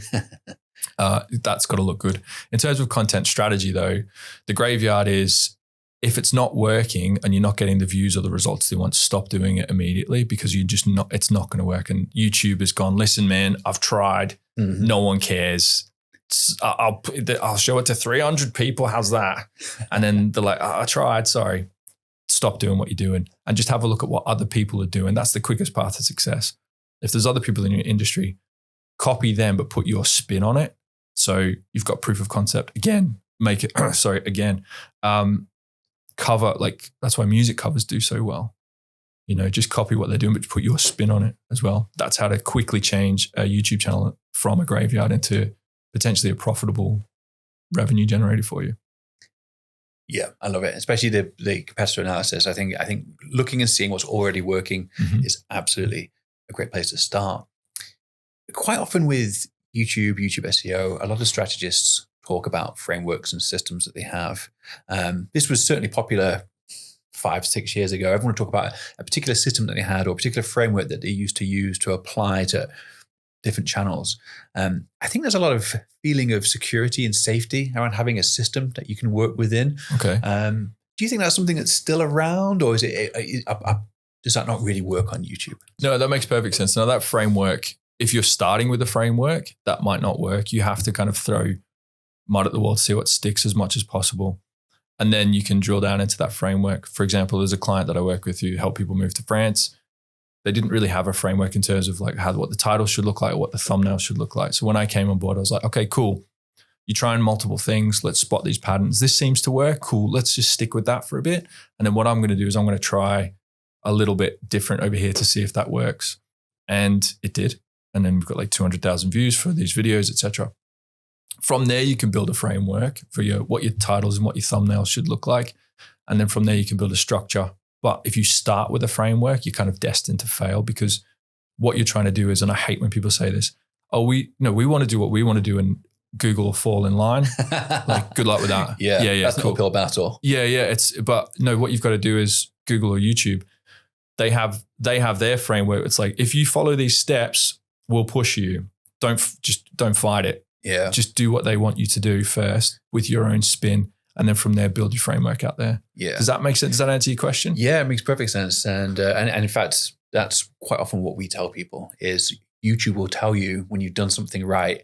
That's got to look good. In terms of content strategy though, the graveyard is, if it's not working and you're not getting the views or the results they want, stop doing it immediately, because it's not going to work. And YouTube has gone, listen, man, I've tried. No one cares. I'll show it to 300 people. How's that? And then they're like, I tried, sorry. Stop doing what you're doing and just have a look at what other people are doing. That's the quickest path to success. If there's other people in your industry, copy them, but put your spin on it. So you've got proof of concept. Again, make it, cover, like that's why music covers do so well. Just copy what they're doing, but put your spin on it as well. That's how to quickly change a YouTube channel from a graveyard into potentially a profitable revenue generator for you. Yeah, I love it. Especially the competitor analysis. I think looking and seeing what's already working is absolutely a great place to start. Quite often with YouTube SEO, a lot of strategists talk about frameworks and systems that they have. This was certainly popular 5-6 years ago. Everyone would talk about a particular system that they had or a particular framework that they used to apply to different channels. I think there's a lot of feeling of security and safety around having a system that you can work within. Okay. Do you think that's something that's still around, or does that not really work on YouTube? No, that makes perfect sense. Now that framework, if you're starting with a framework, that might not work. You have to kind of throw mud at the wall to see what sticks as much as possible. And then you can drill down into that framework. For example, there's a client that I work with who helped people move to France. They didn't really have a framework in terms of like what the title should look like, or what the thumbnail should look like. So when I came on board, I was like, okay, cool. You're trying multiple things. Let's spot these patterns. This seems to work. Cool. Let's just stick with that for a bit. And then what I'm going to do is I'm going to try a little bit different over here to see if that works. And it did. And then we've got like 200,000 views for these videos, etc. From there, you can build a framework for what your titles and what your thumbnails should look like. And then from there, you can build a structure. But if you start with a framework, you're kind of destined to fail, because what you're trying to do is, and I hate when people say this, we want to do what we want to do and Google will fall in line. Like, good luck with that. Yeah. That's cool. not an uphill battle. Yeah. But no, what you've got to do is Google or YouTube. They have their framework. It's like, if you follow these steps, we'll push you. Don't fight it. Yeah. Just do what they want you to do first with your own spin. And then from there, build your framework out there. Yeah. Does that make sense? Does that answer your question? Yeah, it makes perfect sense. And in fact, that's quite often what we tell people is YouTube will tell you when you've done something right,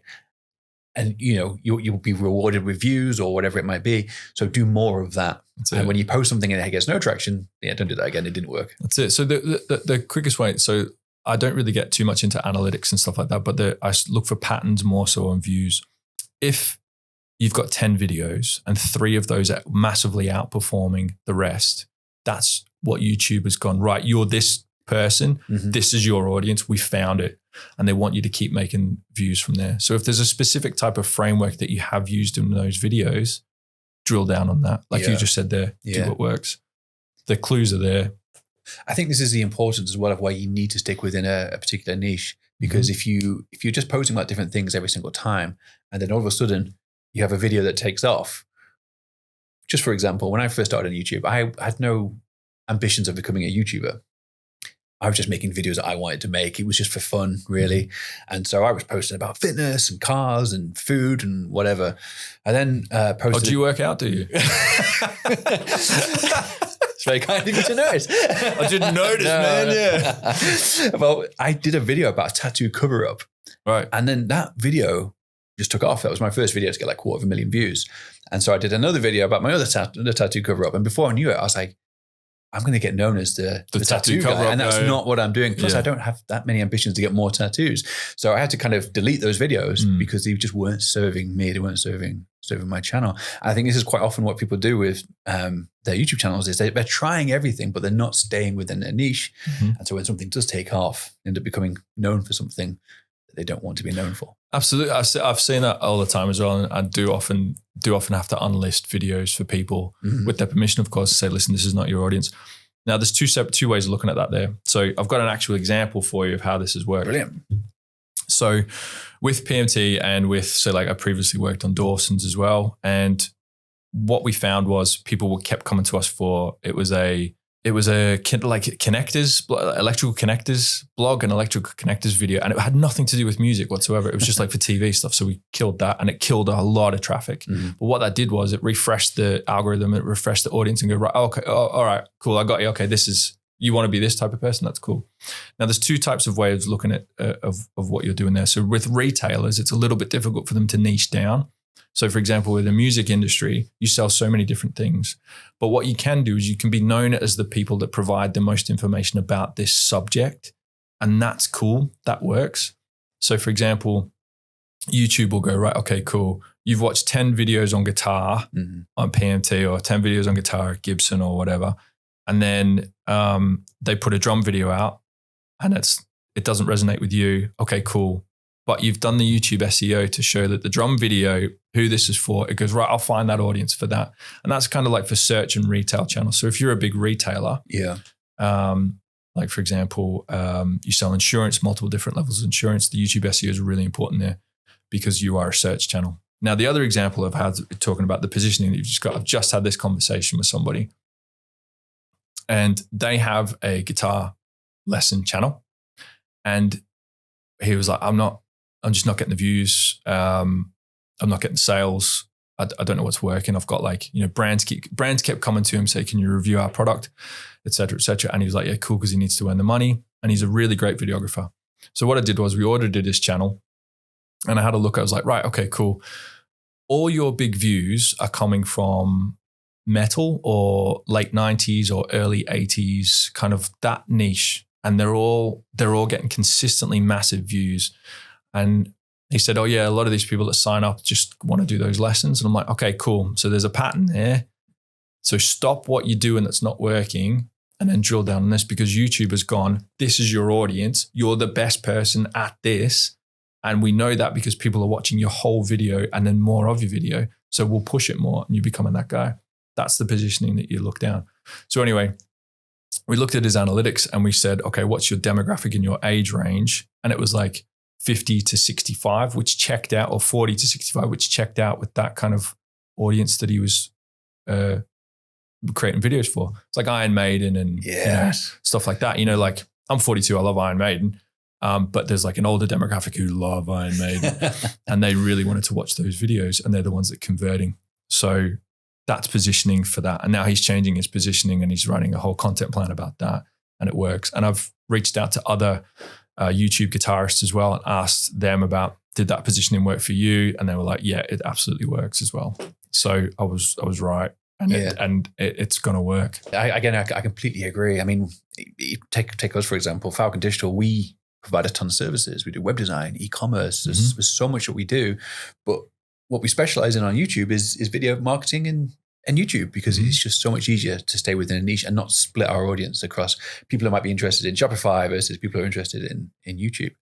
and you'll be rewarded with views or whatever it might be. So do more of that. And when you post something and it gets no traction, don't do that again. It didn't work. That's it. So the quickest way. So I don't really get too much into analytics and stuff like that, but I look for patterns more so on views. If you've got 10 videos and 3 of those are massively outperforming the rest, that's what YouTube has gone, right, you're this person, this is your audience, we found it. And they want you to keep making views from there. So if there's a specific type of framework that you have used in those videos, drill down on that. Like you just said there, do what works. The clues are there. I think this is the importance as well of why you need to stick within a particular niche. Because if you're just posting about different things every single time, and then all of a sudden you have a video that takes off. Just for example, when I first started on YouTube, I had no ambitions of becoming a YouTuber. I was just making videos that I wanted to make. It was just for fun, really. And so I was posting about fitness and cars and food and whatever. I then posted... Oh, do you work out, do you? It's very kind of you to notice. I didn't notice, man. Yeah. Well, I did a video about a tattoo cover-up. Right. And then that video just took off. That was my first video to get like 250,000 views. And so I did another video about my other tattoo cover-up. And before I knew it, I was like, I'm going to get known as the tattoo guy. And that's not what I'm doing. Plus, I don't have that many ambitions to get more tattoos. So I had to kind of delete those videos because they just weren't serving me. They weren't serving my channel. And I think this is quite often what people do with their YouTube channels is they're trying everything, but they're not staying within their niche. And so when something does take off, they end up becoming known for something that they don't want to be known for. Absolutely. I've seen that all the time as well. And I do often have to unlist videos for people with their permission, of course, to say, listen, this is not your audience. Now, there's two ways of looking at that there. So I've got an actual example for you of how this has worked. Brilliant. So with PMT and with, so like I previously worked on Dawson's as well. And what we found was people kept coming to us for, it was a connectors, electrical connectors blog and electrical connectors video. And it had nothing to do with music whatsoever. It was just like for TV stuff. So we killed that and it killed a lot of traffic. But what that did was it refreshed the algorithm, it refreshed the audience and go, right, okay, all right, cool, I got you. Okay, you want to be this type of person? That's cool. Now there's 2 types of ways of looking at of what you're doing there. So with retailers, it's a little bit difficult for them to niche down. So for example, with the music industry, you sell so many different things. But what you can do is you can be known as the people that provide the most information about this subject. And that's cool. That works. So for example, YouTube will go, right, okay, cool. You've watched 10 videos on guitar on PMT or 10 videos on guitar at Gibson or whatever. And then they put a drum video out and it doesn't resonate with you. Okay, cool. But you've done the YouTube SEO to show that the drum video, who this is for, it goes, right, I'll find that audience for that. And that's kind of like for search and retail channels. So if you're a big retailer, like for example, you sell insurance, multiple different levels of insurance, the YouTube SEO is really important there because you are a search channel. Now, the other example I've had talking about the positioning that you've just got, I've just had this conversation with somebody and they have a guitar lesson channel. And he was like, I'm just not getting the views. I'm not getting sales. I don't know what's working. I've got brands kept coming to him, say, can you review our product, et cetera, et cetera. And he was like, yeah, cool. Cause he needs to earn the money. And he's a really great videographer. So what I did was we audited his channel and I had a look. I was like, right, okay, cool. All your big views are coming from metal or late 90s or early 80s, kind of that niche. And they're all getting consistently massive views. And he said, oh yeah, a lot of these people that sign up just want to do those lessons. And I'm like, okay, cool. So there's a pattern there. So stop what you're doing that's not working and then drill down on this because YouTube has gone, this is your audience. You're the best person at this. And we know that because people are watching your whole video and then more of your video. So we'll push it more and you're becoming that guy. That's the positioning that you look down. So anyway, we looked at his analytics and we said, okay, what's your demographic in your age range? And it was like 50 to 65, which checked out, or 40 to 65, which checked out with that kind of audience that he was creating videos for. It's like Iron Maiden and stuff like that. Like I'm 42, I love Iron Maiden. But there's like an older demographic who love Iron Maiden and they really wanted to watch those videos, and they're the ones that are converting. So that's positioning for that. And now he's changing his positioning and he's running a whole content plan about that, and it works. And I've reached out to other YouTube guitarists as well and asked them about, did that positioning work for you? And they were like, yeah, it absolutely works as well. So I was right. And it's going to work. I completely agree. I mean, take us, for example, Falkon Digital, we provide a ton of services. We do web design, e-commerce. There's so much that we do. But what we specialize in on YouTube is video marketing and YouTube, because it's just so much easier to stay within a niche and not split our audience across people who might be interested in Shopify versus people who are interested in YouTube.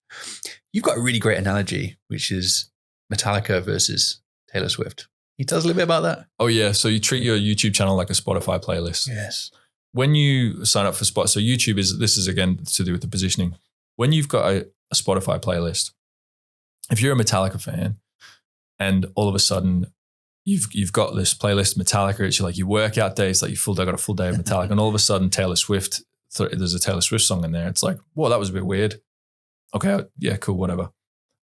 You've got a really great analogy, which is Metallica versus Taylor Swift. Can you tell us a little bit about that? Oh, yeah. So you treat your YouTube channel like a Spotify playlist. Yes. When you sign up for Spotify, so YouTube this is again to do with the positioning. When you've got a Spotify playlist, if you're a Metallica fan and all of a sudden you've got this playlist Metallica, it's like your workout day, it's like I got a full day of Metallica, and all of a sudden Taylor Swift, there's a Taylor Swift song in there. It's like, whoa, that was a bit weird. Okay, yeah, cool, whatever.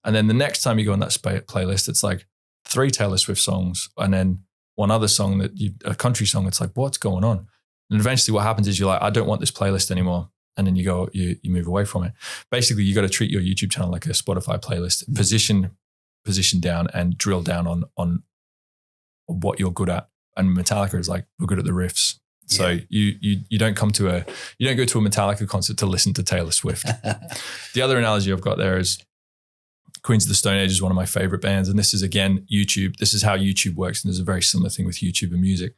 And then the next time you go on that playlist, it's like 3 Taylor Swift songs and then one other song a country song. It's like, what's going on? And eventually what happens is you're like, I don't want this playlist anymore. And then you move away from it. Basically, you got to treat your YouTube channel like a Spotify playlist, position down and drill down on what you're good at. And Metallica is like, we're good at the riffs. So you don't go to a Metallica concert to listen to Taylor Swift. The other analogy I've got there is Queens of the Stone Age is one of my favorite bands. And this is, again, YouTube. This is how YouTube works. And there's a very similar thing with YouTube and music.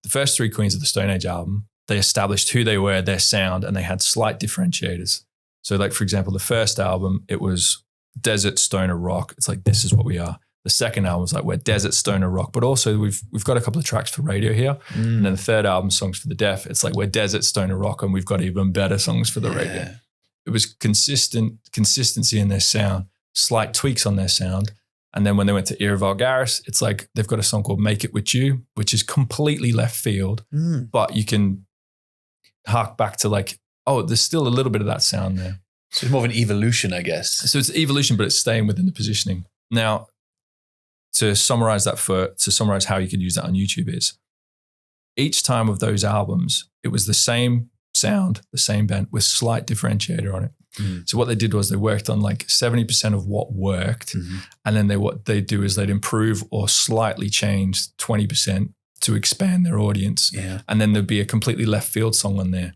The first 3 Queens of the Stone Age album, they established who they were, their sound, and they had slight differentiators. So like, for example, the first album, it was desert, stoner, rock. It's like, this is what we are. The second album was like, we're desert, stoner, rock. But also we've got a couple of tracks for radio here. And then the third album, Songs for the Deaf, it's like, we're desert, stoner, rock, and we've got even better songs for the radio. It was consistency in their sound, slight tweaks on their sound. And then when they went to Era Vulgaris, it's like they've got a song called Make It With You, which is completely left field, but you can hark back to like, oh, there's still a little bit of that sound there. So it's more of an evolution, I guess. So it's evolution, but it's staying within the positioning. Now, to summarize how you could use that on YouTube is, each time of those albums, it was the same sound, the same band with slight differentiator on it. So what they did was they worked on like 70% of what worked. And then what they do is they'd improve or slightly change 20% to expand their audience. And then there'd be a completely left field song on there.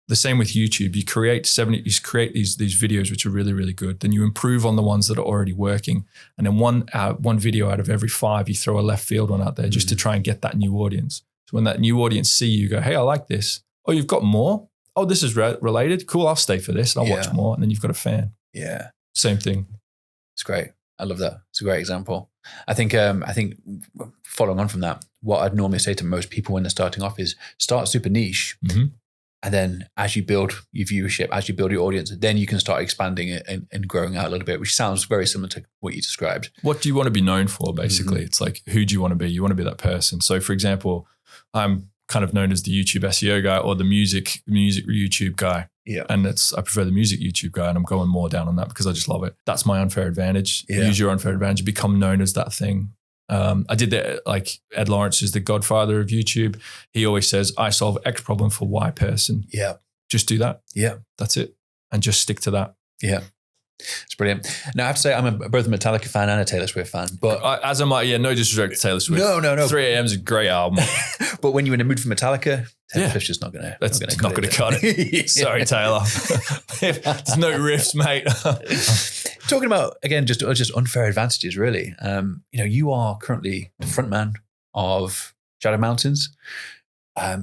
The same with YouTube. You create these videos which are really, really good. Then you improve on the ones that are already working. And then one video out of every 5, you throw a left field one out there just to try and get that new audience. So when that new audience see you go, hey, I like this. Oh, you've got more? Oh, this is related. Cool, I'll stay for this. I'll watch more. And then you've got a fan. Yeah. Same thing. It's great. I love that. It's a great example. I think following on from that, what I'd normally say to most people when they're starting off is start super niche. And then as you build your viewership, as you build your audience, then you can start expanding it and growing out a little bit, which sounds very similar to what you described. What do you want to be known for, basically? It's like, who do you want to be? You want to be that person. So for example, I'm kind of known as the YouTube SEO guy or the music YouTube guy. And I prefer the music YouTube guy, and I'm going more down on that because I just love it. That's my unfair advantage. Use your unfair advantage, become known as that thing. I did that, like Ed Lawrence is the godfather of YouTube. He always says, I solve X problem for Y person. Just do that. That's it. And just stick to that. It's brilliant. Now I have to say I'm both a Metallica fan and a Taylor Swift fan. But as am I, no disrespect to Taylor Swift. No. 3 AM is a great album. But when you're in the mood for Metallica, Taylor Swift's just not going to cut it. Sorry, Taylor. There's no riffs, mate. Talking about, again, just unfair advantages, really. You are currently the frontman of Shadow Mountains.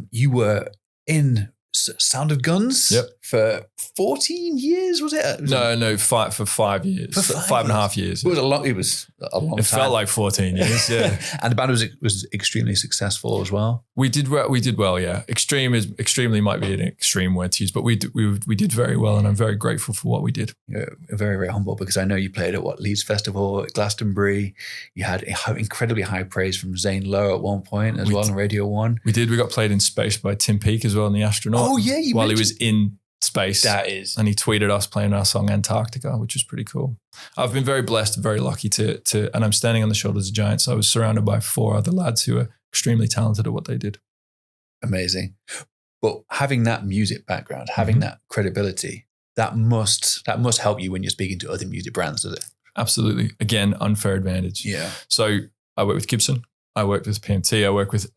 You were in Sound of Guns for 14 years, was it? No, for 5 years. For 5.5 years. It was a long time. It felt like 14 years, yeah. And the band was extremely successful as well. We did well, yeah. Extremely might be an extreme word to use, but we did very well, and I'm very grateful for what we did. You're very, very humble, because I know you played at Leeds Festival, at Glastonbury. You had incredibly high praise from Zane Lowe at one point as well on Radio 1. We did. We got played in space by Tim Peake as well, in The Astronaut. Oh yeah, while he was in space. That is. And he tweeted us playing our song Antarctica, which was pretty cool. I've been very blessed, very lucky to and I'm standing on the shoulders of giants. I was surrounded by 4 other lads who are extremely talented at what they did. Amazing. But having that music background, having that credibility, that must help you when you're speaking to other music brands, does it? Absolutely. Again, unfair advantage. Yeah. So I work with Gibson. I work with PMT. I work with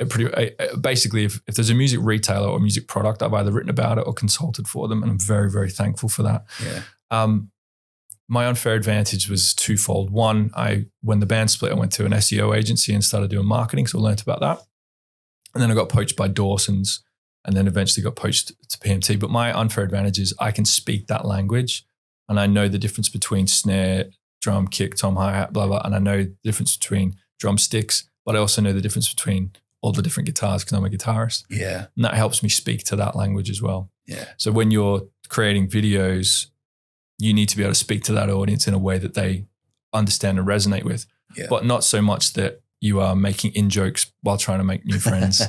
basically if there's a music retailer or music product, I've either written about it or consulted for them. And I'm very, very thankful for that. Yeah. My unfair advantage was twofold. One, when the band split, I went to an SEO agency and started doing marketing. So I learned about that. And then I got poached by Dawson's, and then eventually got poached to PMT. But my unfair advantage is I can speak that language, and I know the difference between snare, drum, kick, tom, hi-hat, blah, blah. And I know the difference between drumsticks, but I also know the difference between all the different guitars because I'm a guitarist. Yeah. And that helps me speak to that language as well. Yeah. So when you're creating videos, you need to be able to speak to that audience in a way that they understand and resonate with, but not so much that you are making in-jokes while trying to make new friends.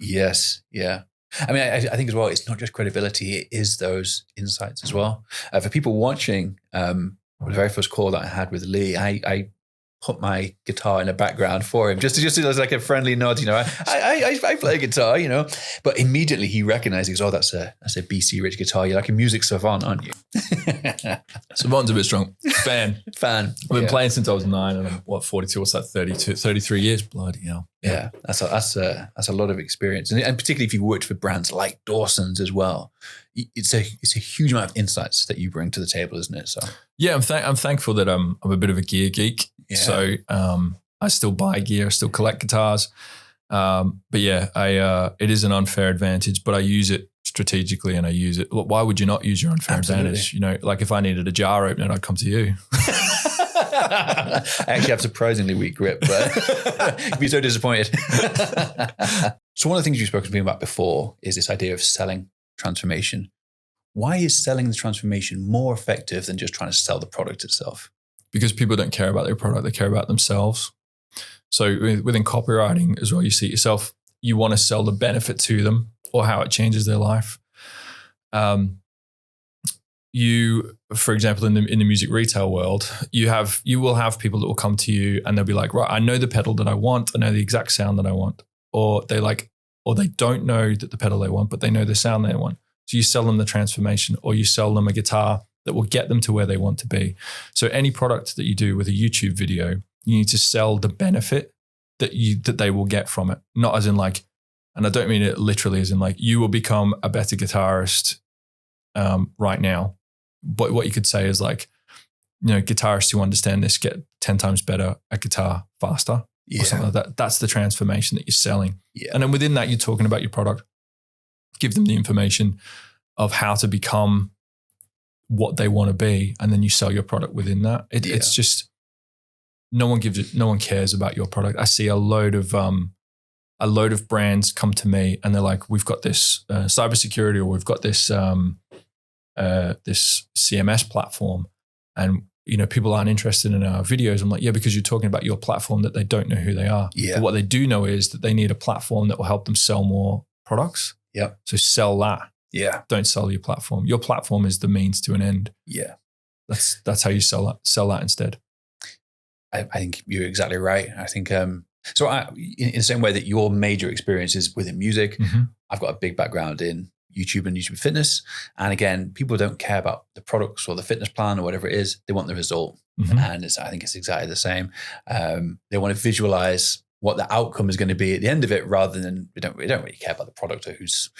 Yes. Yeah. I mean, I think as well, it's not just credibility, it is those insights as well. For people watching, the very first call that I had with Lee, I put my guitar in the background for him, just as like a friendly nod, I play guitar, but immediately he recognized, he goes, oh, that's a BC Rich guitar. You're like a music savant, aren't you? Savant's a bit strong. Fan. Fan. I've been playing since I was 9 and I'm 42, what's that, 33 years? Bloody hell. Yeah. That's a lot of experience. And particularly if you worked for brands like Dawson's as well, it's a huge amount of insights that you bring to the table, isn't it? So yeah, I'm thankful that I'm a bit of a gear geek. Yeah. So I still buy gear, I still collect guitars. But yeah, it is an unfair advantage, but I use it strategically and I use it. Why would you not use your unfair advantage? Like if I needed a jar opener, I'd come to you. I actually have surprisingly weak grip, but you'd be so disappointed. So one of the things you've spoken to me about before is this idea of selling transformation. Why is selling the transformation more effective than just trying to sell the product itself? Because people don't care about their product, they care about themselves. So within copywriting as well, you see it yourself, you want to sell the benefit to them or how it changes their life. You, for example, in the music retail world, you will have people that will come to you and they'll be like, right, I know the pedal that I want, I know the exact sound that I want. Or they don't know that the pedal they want, but they know the sound they want. So you sell them the transformation, or you sell them a guitar that will get them to where they want to be. So any product that you do with a YouTube video, you need to sell the benefit that they will get from it. Not as in like, and I don't mean it literally as in like, you will become a better guitarist right now. But what you could say is like, guitarists who understand this get 10 times better at guitar faster. Yeah. Or something like that. That's the transformation that you're selling. Yeah. And then within that, you're talking about your product. Give them the information of how to become what they want to be, and then you sell your product within that. It's just no one cares about your product. I see a load of brands come to me and they're like, we've got this cybersecurity, or we've got this this CMS platform, and people aren't interested in our videos. I'm like, yeah, because you're talking about your platform that they don't know who they are. Yeah. But what they do know is that they need a platform that will help them sell more products. Yeah. So sell that. Yeah. Don't sell your platform. Your platform is the means to an end. Yeah. That's how you sell that. Sell that instead. I think you're exactly right. I think in the same way that your major experience is within music, I've got a big background in YouTube and YouTube fitness. And again, people don't care about the products or the fitness plan or whatever it is. They want the result. And I think it's exactly the same. They want to visualize what the outcome is going to be at the end of it, rather than we don't really care about the product or who's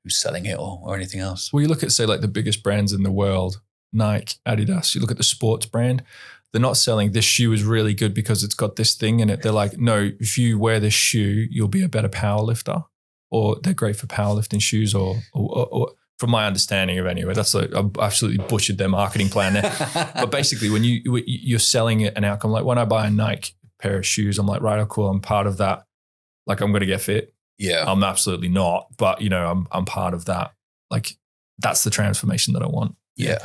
selling it or anything else. Well, you look at, say, like the biggest brands in the world, Nike, Adidas, you look at the sports brand, they're not selling this shoe is really good because it's got this thing in it. They're like, no, if you wear this shoe, you'll be a better power lifter. or they're great for powerlifting shoes or from my understanding of anyway, that's like, I absolutely butchered their marketing plan there. But basically when you're selling an outcome, like when I buy a Nike pair of shoes, I'm like, right, oh, cool. I'm part of that. Like I'm going to get fit. Yeah. I'm absolutely not, but I'm part of that. Like that's the transformation that I want. Yeah.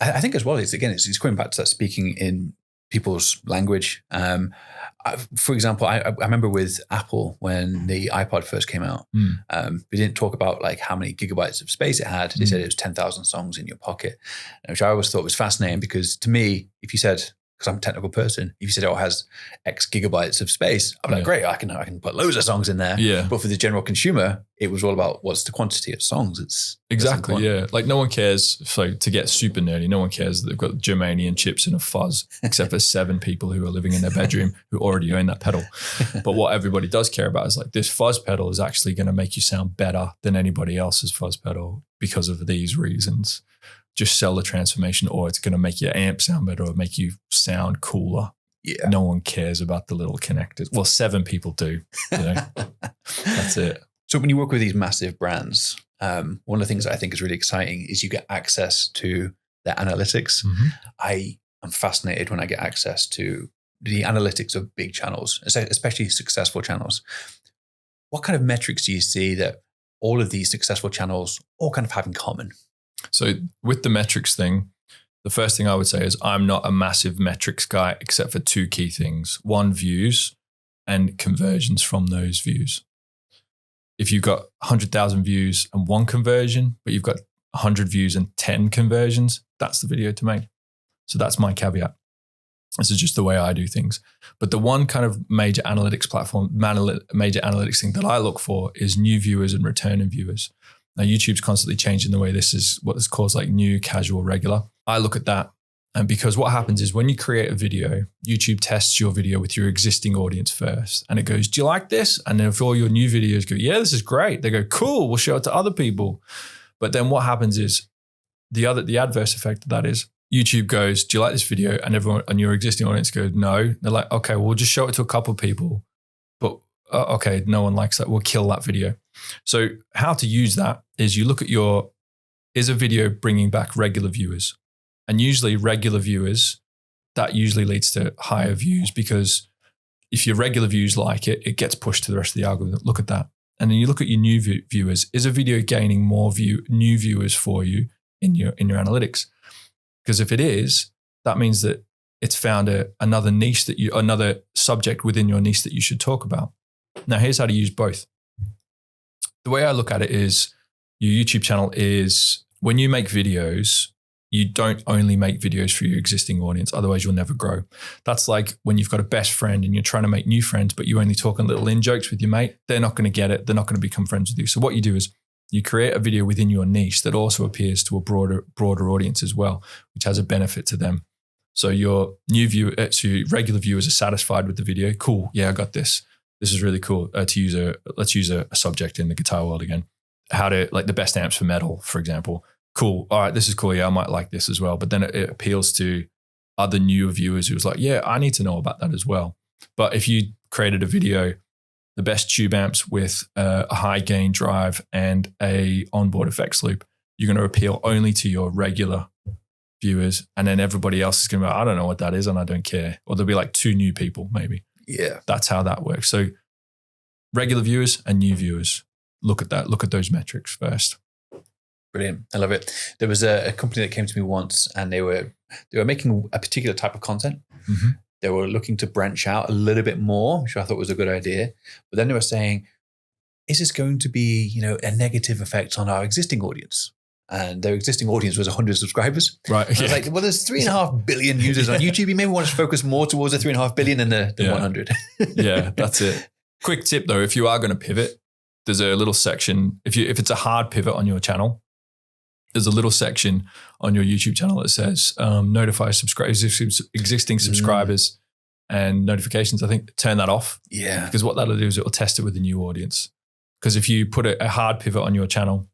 I think as well, it's going back to that speaking in people's language. For example, I remember with Apple when the iPod first came out, we didn't talk about like how many gigabytes of space it had. They said it was 10,000 songs in your pocket, which I always thought was fascinating because to me, if you said, because I'm a technical person, if you said it has X gigabytes of space, I'm like, great, I can put loads of songs in there. Yeah. But for the general consumer, it was all about what's the quantity of songs. It's exactly, yeah. Like no one cares. So to get super nerdy, no one cares that they've got Germanium chips in a fuzz, except for 7 people who are living in their bedroom who already own that pedal. But what everybody does care about is like this fuzz pedal is actually going to make you sound better than anybody else's fuzz pedal because of these reasons. Just sell the transformation, or it's going to make your amp sound better or make you sound cooler. Yeah. No one cares about the little connectors. Well, 7 people do. That's it. So when you work with these massive brands, one of the things that I think is really exciting is you get access to their analytics. Mm-hmm. I am fascinated when I get access to the analytics of big channels, especially successful channels. What kind of metrics do you see that all of these successful channels all kind of have in common? So with the metrics thing, the first thing I would say is I'm not a massive metrics guy except for 2 key things. 1, views and conversions from those views. If you've got 100,000 views and 1 conversion, but you've got 100 views and 10 conversions, that's the video to make. So that's my caveat. This is just the way I do things. But the one kind of major analytics platform, major analytics thing that I look for is new viewers and returning viewers. Now, YouTube's constantly changing the way this is what is called like new, casual, regular. I look at that. And because what happens is when you create a video, YouTube tests your video with your existing audience first. And it goes, do you like this? And then if all your new videos go, yeah, this is great. They go, cool, we'll show it to other people. But then what happens is the adverse effect of that is YouTube goes, do you like this video? And everyone and your existing audience goes, no. They're like, okay, well, we'll just show it to a couple of people. But okay, no one likes that. We'll kill that video. So how to use that is you look at is a video bringing back regular viewers? And usually regular viewers, that usually leads to higher views because if your regular views like it, it gets pushed to the rest of the algorithm. Look at that. And then you look at your new viewers. Is a video gaining more new viewers for you in your analytics? Because if it is, that means that it's found another niche another subject within your niche that you should talk about. Now, here's how to use both. The way I look at it is your YouTube channel is when you make videos, you don't only make videos for your existing audience. Otherwise, you'll never grow. That's like when you've got a best friend and you're trying to make new friends, but you only talking little in-jokes with your mate. They're not going to get it. They're not going to become friends with you. So what you do is you create a video within your niche that also appears to a broader audience as well, which has a benefit to them. So your regular viewers are satisfied with the video. Cool. Yeah, I got this. This is really cool. Let's use a subject in the guitar world again. How to like the best amps for metal, for example. Cool. All right, this is cool. Yeah, I might like this as well. But then it appeals to other newer viewers who's like, yeah, I need to know about that as well. But if you created a video, the best tube amps with a high gain drive and a onboard effects loop, you're going to appeal only to your regular viewers. And then everybody else is going to be like, I don't know what that is and I don't care. Or there'll be like 2 new people maybe. Yeah. That's how that works. So regular viewers and new viewers, look at that. Look at those metrics first. Brilliant. I love it. There was a company that came to me once and they were making a particular type of content. Mm-hmm. They were looking to branch out a little bit more, which I thought was a good idea. But then they were saying, is this going to be, a negative effect on our existing audience? And their existing audience was 100 subscribers. Right. I was like, well, there's 3.5 billion users on YouTube. You maybe want to focus more towards the 3.5 billion than the 100. Yeah, that's it. Quick tip though, if you are going to pivot, there's a little section. If it's a hard pivot on your channel, there's a little section on your YouTube channel that says notify existing subscribers and notifications. I think turn that off. Yeah. Because what that'll do is it'll test it with the new audience. Because if you put a hard pivot on your channel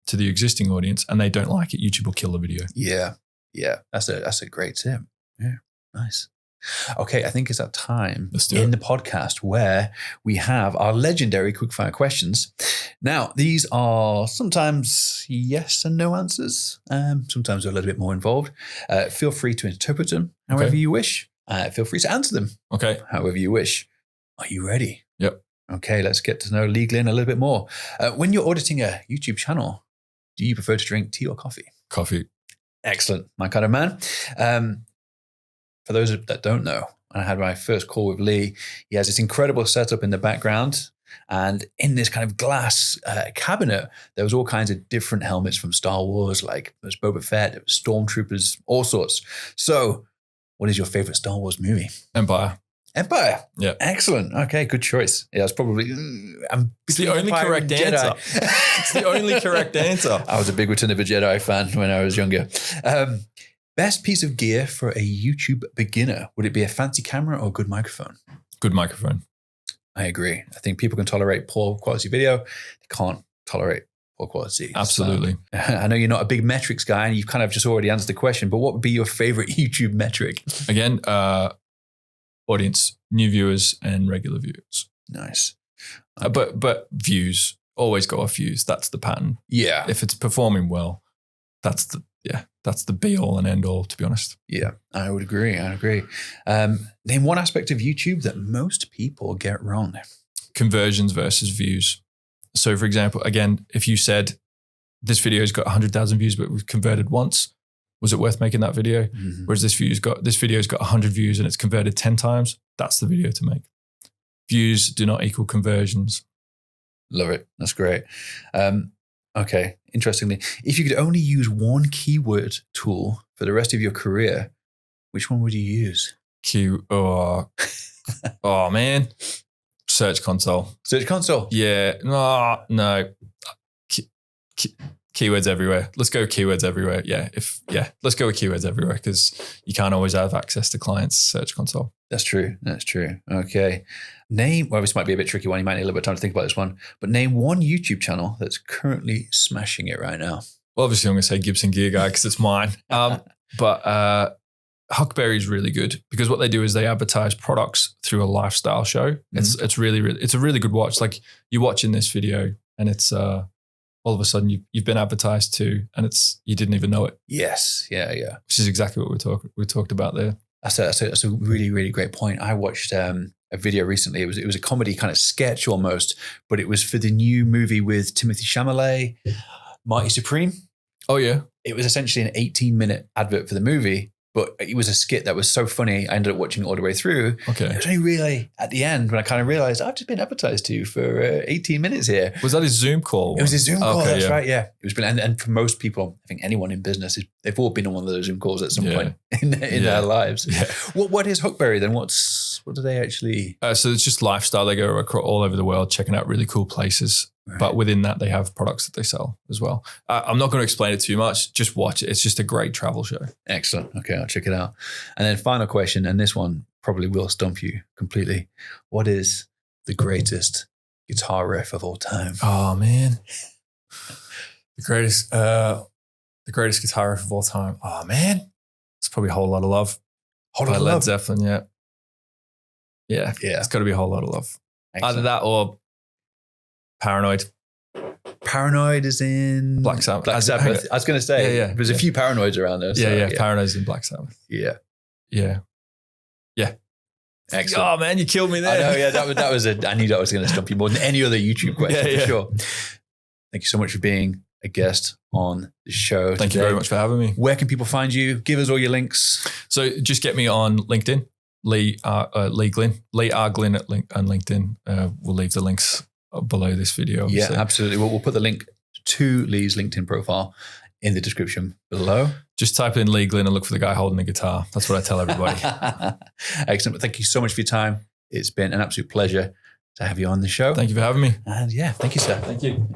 to the existing audience and they don't like it, YouTube will kill the video. Yeah. Yeah. That's a great tip. Yeah. Nice. Okay, I think it's that time Let's do in it. the podcast where we have our legendary quickfire questions. Now, these are sometimes yes and no answers. Sometimes they're a little bit more involved. Feel free to interpret them however you wish. Feel free to answer them Okay. however you wish. Are you ready? Yep. Okay, let's get to know Lee Glynn a little bit more. When you're auditing a YouTube channel, do you prefer to drink tea or coffee? Coffee. Excellent. My kind of man. For those that don't know, I had my first call with Lee. He has this incredible setup in the background. And in this kind of glass cabinet, there was all kinds of different helmets from Star Wars, like there was Boba Fett, there was Stormtroopers, all sorts. So what is your favorite Star Wars movie? Empire. Empire. Yeah. Excellent. Okay, good choice. Yeah, it's probably... It's the only correct answer. It's the only correct answer. I was a big Return of the Jedi fan when I was younger. Best piece of gear for a YouTube beginner? Would it be a fancy camera or a good microphone? Good microphone. I agree. I think people can tolerate poor quality video. They can't tolerate poor quality. Absolutely. So, I know you're not a big metrics guy and you've kind of just already answered the question, but what would be your favorite YouTube metric? Again, audience, new viewers and regular viewers. Nice. But views, always go off views. That's the pattern. Yeah. If it's performing well, that's the be all and end all, to be honest. Yeah, I would agree. Name one aspect of YouTube that most people get wrong. Conversions versus views. So for example, again, if you said this video's got 100,000 views, but we've converted once, was it worth making that video? Mm-hmm. Whereas this video's got 100 views and it's converted 10 times, that's the video to make. Views do not equal conversions. Love it. That's great. Okay, interestingly, if you could only use one keyword tool for the rest of your career, which one would you use? Oh man. Search console. Search console? Yeah. No. Keywords everywhere. Let's go keywords everywhere. Let's go with keywords everywhere because you can't always have access to clients' search console. That's true. Okay. This might be a bit tricky one. You might need a little bit of time to think about this one, but name one YouTube channel that's currently smashing it right now. Well, obviously I'm going to say Gibson Gear Guy because it's mine. But Huckberry is really good because what they do is they advertise products through a lifestyle show. Mm-hmm. It's a really good watch. Like you're watching this video and it's all of a sudden you've been advertised to and you didn't even know it. Yes. Yeah. Which is exactly what we talked about there. That's a really, really great point. I watched a video recently. It was a comedy kind of sketch almost, but it was for the new movie with Timothée Chalamet, Mighty Supreme. Oh yeah. It was essentially an 18-minute advert for the movie, but it was a skit that was so funny. I ended up watching it all the way through. Okay. It was only really at the end when I kind of realized I've just been advertised to for 18 minutes here. Was that a Zoom call? It was a Zoom call. Okay, That's right. Yeah. It was brilliant. And for most people, I think anyone in business, they've all been on one of those Zoom calls at some point in their lives. Yeah. What is Huckberry then? What do they actually? So it's just lifestyle. They go all over the world checking out really cool places. Right. But within that, they have products that they sell as well. I'm not going to explain it too much. Just watch it. It's just a great travel show. Excellent. Okay, I'll check it out. And then final question, and this one probably will stump you completely. What is the greatest guitar riff of all time? Oh man, the greatest guitar riff of all time. Oh man, it's probably a Whole Lot of Love. Whole Lot of Led Love. Zeppelin. Yeah. It's got to be a Whole Lot of Love. Excellent. Either that or Paranoid. Paranoid is in Black Sabbath. Black Sabbath. I was going to say, there's a few Paranoids around there. So, Paranoid's in Black Sabbath. Yeah. Excellent. Oh man, you killed me there. I know. Yeah, that was I knew that was going to stump you more than any other YouTube question for sure. Thank you so much for being a guest on the show. Thank you very much for having me. Where can people find you? Give us all your links. So just get me on LinkedIn, Lee Glynn, Lee R. Glynn on LinkedIn. We'll leave the links below this video. Obviously. Yeah, absolutely. We'll put the link to Lee's LinkedIn profile in the description below. Just type in Lee Glynn and look for the guy holding the guitar. That's what I tell everybody. Excellent. But thank you so much for your time. It's been an absolute pleasure to have you on the show. Thank you for having me. And thank you, sir. Thank you.